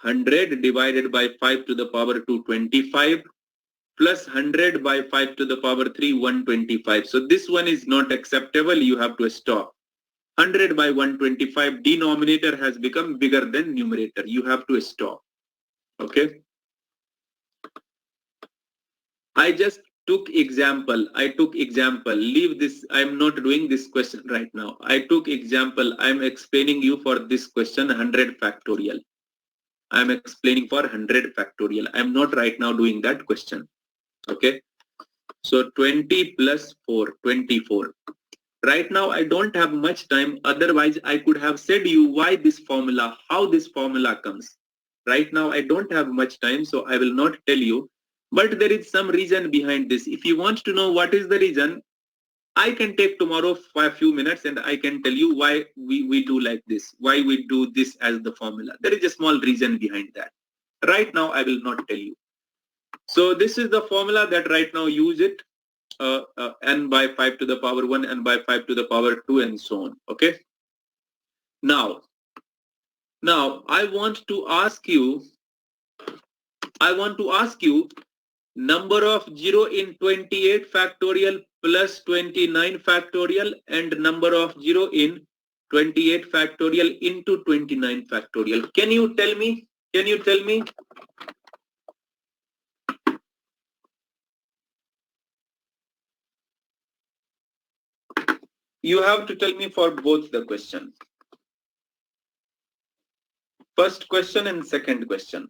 100 divided by 5 to the power 2 25 plus 100 by 5 to the power 3 125. So this one is not acceptable. You have to stop. 100 by 125, denominator has become bigger than numerator. You have to stop. Okay. I just took example. Leave this. I'm not doing this question right now. I took example. I'm explaining you for this question 100 factorial. I'm explaining for 100 factorial. I'm not right now doing that question. Okay. So 20 plus 4, 24. Right now I don't have much time. Otherwise I could have said you why this formula, how this formula comes. Right now I don't have much time, so I will not tell you. But there is some reason behind this. If you want to know what is the reason, I can take tomorrow for a few minutes and I can tell you why we do like this, why we do this as the formula. There is a small reason behind that. Right now I will not tell you. So this is the formula that right now use it. N by 5 to the power 1, n by 5 to the power 2 and so on. Okay. Now I want to ask you number of 0 in 28 factorial plus 29 factorial and number of 0 in 28 factorial into 29 factorial. Can you tell me? You have to tell me for both the questions. First question and second question.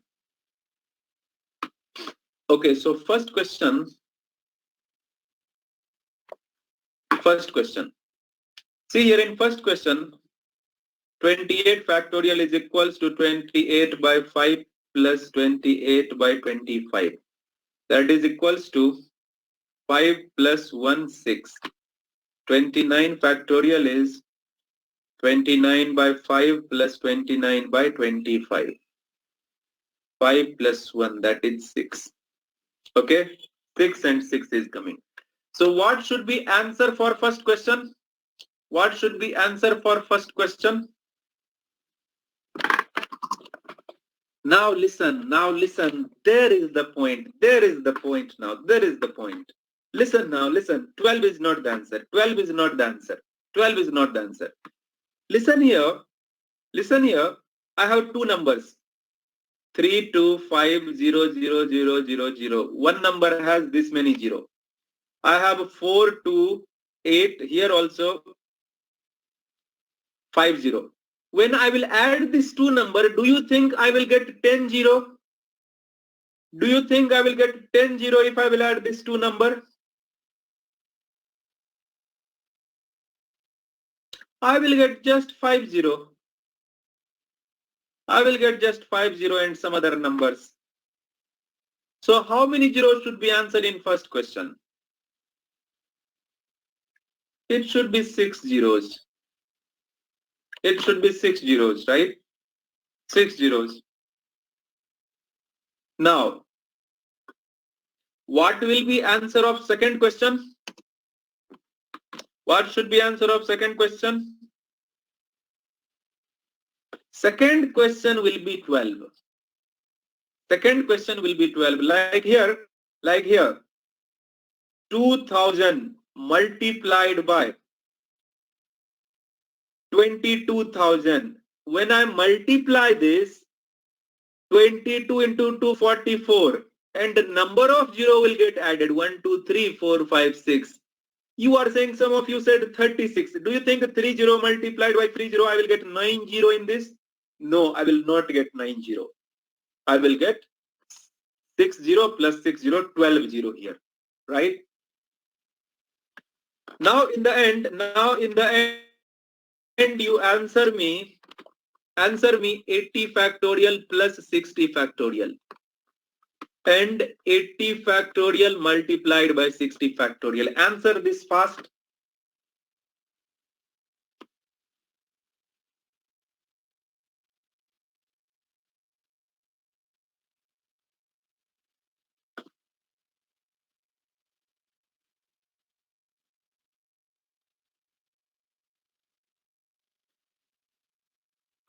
Okay, so first question. See here in first question, 28 factorial is equals to 28 by 5 plus 28 by 25. That is equals to 5 plus 1, 6. 29 factorial is 29 by 5 plus 29 by 25. 5 plus 1, that is 6. Okay, 6 and 6 is coming. So what should be answer for first question? What should be answer for first question? Now listen, there is the point, now, there is the point. Listen now, listen, 12 is not the answer, 12 is not the answer, 12 is not the answer. Listen here, I have two numbers, 32500000. One number has this many zero. I have 428 here also 50. When I will add these two number, do you think I will get 10 0? Do you think I will get 10 0 if I will add these two number? I will get just 50. I will get just 50 and some other numbers. So how many zeros should be answered in first question? It should be 6 zeros. It should be 6 zeros, right? 6 zeros. Now, what will be answer of second question? What should be answer of second question? Second question will be 12. Second question will be 12. Like here, 2000 multiplied by 22,000. When I multiply this, 22 into 244, and the number of zero will get added, 1, 2, 3, 4, 5, 6. You are saying, some of you said 36. Do you think 30 multiplied by 30, I will get 90 in this? No, I will not get 90. I will get 60 plus 60, 12 here, right? Now in the end, you answer me 80 factorial plus 60 factorial. And 80 factorial multiplied by 60 factorial. Answer this fast.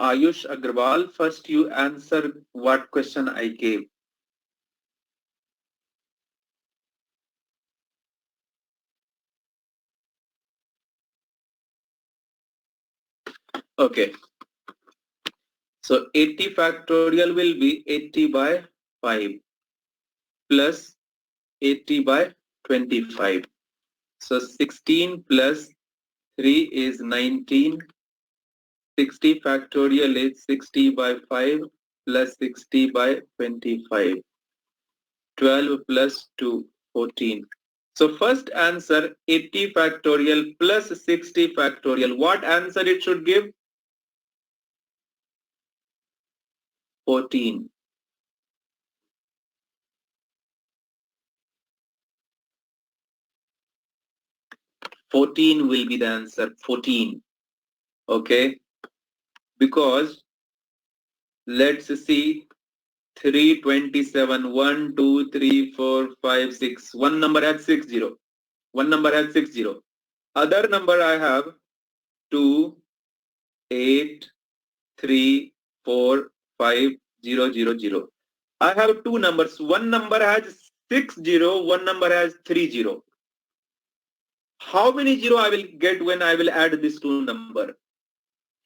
Ayush Agrawal, first you answer what question I gave. Okay. So 80 factorial will be 80 by 5 plus 80 by 25. So 16 plus 3 is 19. 60 factorial is 60 by 5 plus 60 by 25. 12 plus 2, 14. So first answer 80 factorial plus 60 factorial. What answer it should give? 14. 14 will be the answer. 14. Okay. Because let's see 327. 1, 2, 3, 4, 5, 6. One number has 60. One number has 60. Other number I have 2, 8, 3, 4, 5, 0, 0, 0. I have two numbers. One number has 60, one number has 30. How many zero I will get when I will add these two number?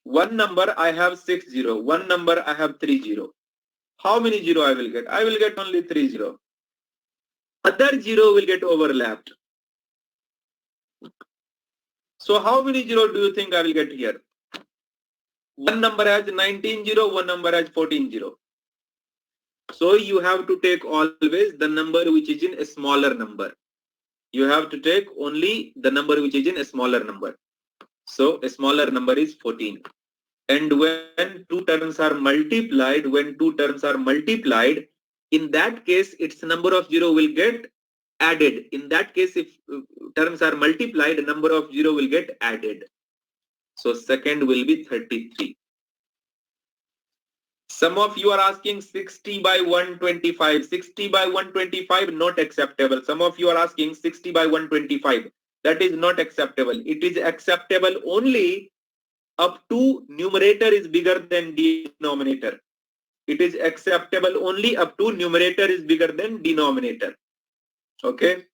One number I have 60, one number I have 30. How many zero I will get? I will get only 30. Other zero will get overlapped. So how many zero do you think I will get here? One number has 19 zero, one number has 14 zero. So you have to take always the number which is in a smaller number. You have to take only the number which is in a smaller number. So a smaller number is 14. And when two terms are multiplied, in that case, its number of zero will get added. In that case, if terms are multiplied, number of zero will get added. So second will be 33. Some of you are asking 60 by 125. 60 by 125, not acceptable. Some of you are asking 60 by 125. That is not acceptable. It is acceptable only up to numerator is bigger than denominator. It is acceptable only up to numerator is bigger than denominator. Okay.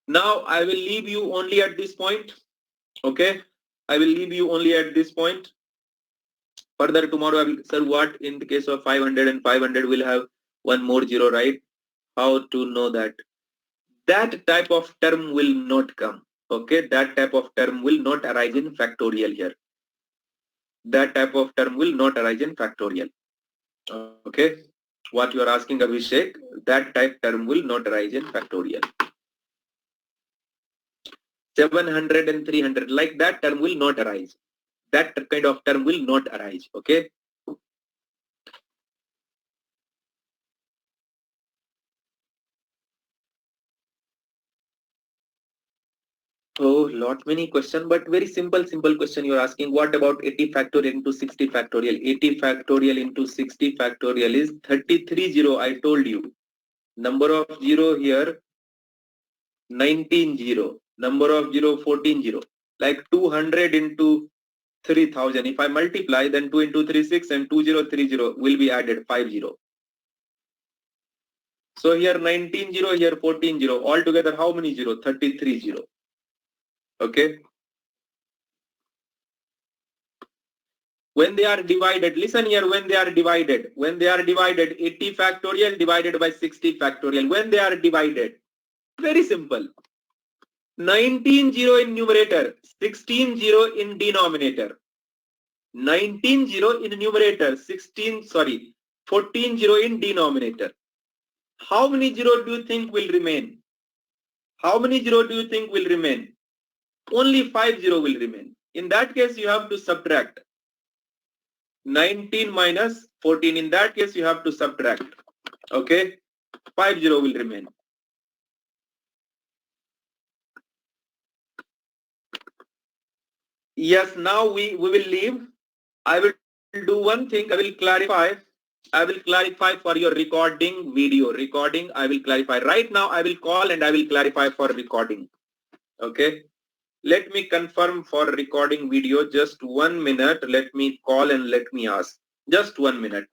Now I will leave you only at this point. Okay. I will leave you only at this point. Further tomorrow I will, sir, what in the case of 500 and 500 will have one more zero, right? How to know that? That type of term will not come. Okay. That type of term will not arise in factorial here. That type of term will not arise in factorial. Okay. What you are asking, Abhishek, that type term will not arise in factorial. 700 and 300, like that term will not arise. That kind of term will not arise. Okay. Oh, lot many question, but very simple question you're asking. What about 80 factorial into 60 factorial? 80 factorial into 60 factorial is 33 zero. I told you. Number of zero here, 19 zero. Number of zero, 14 zero. Like 200 into 3000. If I multiply, then 2 into 3, 6 and 2030 will be added 50. So here 19 zero, here 14 zero. Altogether how many zero? 33 zero. Okay. When they are divided, listen here, when they are divided, 80 factorial divided by 60 factorial. When they are divided, very simple. 19 zero in numerator, 16 zero in denominator. 19 zero in numerator, 14 zero in denominator. How many zero do you think will remain? How many zero do you think will remain? Only 5 zero will remain. In that case, you have to subtract. 19 minus 14. In that case, you have to subtract. Okay. 5 zero will remain. Yes, now we will leave. I will do one thing. I will clarify for your recording video. Recording, I will clarify. Right now, I will call and I will clarify for recording. Okay. Let me confirm for recording video. Just 1 minute. Let me call and let me ask. Just 1 minute.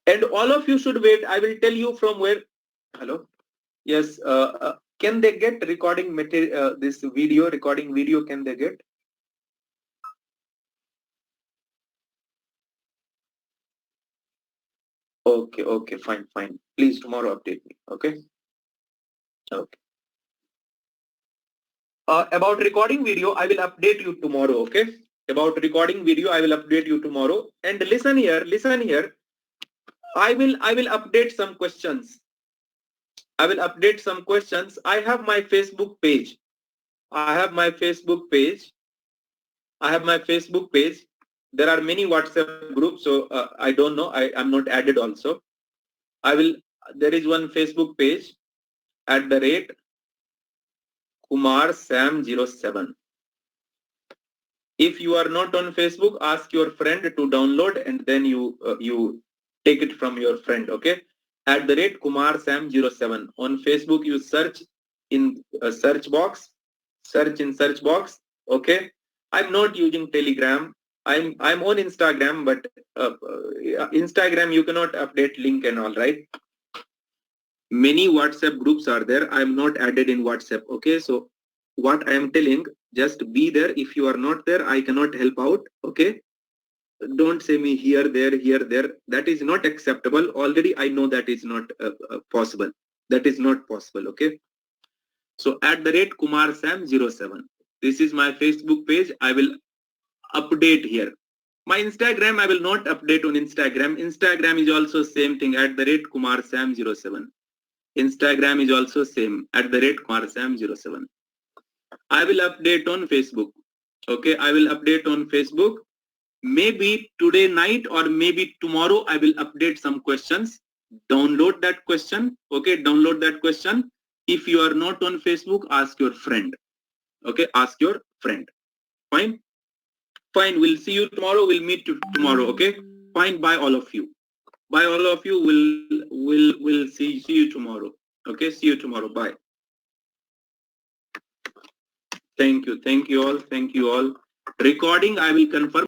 And all of you should wait. I will tell you from where. Hello. Yes. Can they get recording material? This video, recording video, can they get? Okay. Okay. Fine. Fine. Please tomorrow update me. Okay. Okay. About recording video, I will update you tomorrow. Okay. About recording video, I will update you tomorrow. And listen here. Listen here. I will update some questions. I will update some questions. I have my Facebook page. I have my Facebook page. I have my Facebook page. There are many WhatsApp groups, so I don't know. I'm not added also. There is one Facebook page @ Kumar Sam 07. If you are not on Facebook, ask your friend to download and then you take it from your friend. Okay. @ Kumar Sam 07. On Facebook, you search in search box. Search in search box. Okay. I'm not using Telegram. I'm on Instagram, but Instagram you cannot update link and all, right? Many WhatsApp groups are there. I'm not added in WhatsApp. Okay. So what I am telling, just be there. If you are not there, I cannot help out. Okay. Don't say me here, there. That is not acceptable. Already I know that is not possible. That is not possible. Okay. So @ Kumar Sam 07. This is my Facebook page. I will update here. My Instagram, I will not update on Instagram. Instagram is also same thing, @ Kumar Sam 07. Instagram is also same, @ Kumar Sam 07. I will update on Facebook. Okay, I will update on Facebook. Maybe today night or maybe tomorrow I will update some questions. Download that question. Okay, download that question. If you are not on Facebook, ask your friend. Okay, ask your friend. Fine? Fine, we'll see you tomorrow. We'll meet tomorrow. Okay? Fine, bye all of you. Bye all of you. We'll see you tomorrow. Okay, see you tomorrow. Bye. Thank you all. Thank you all. Recording, I will confirm.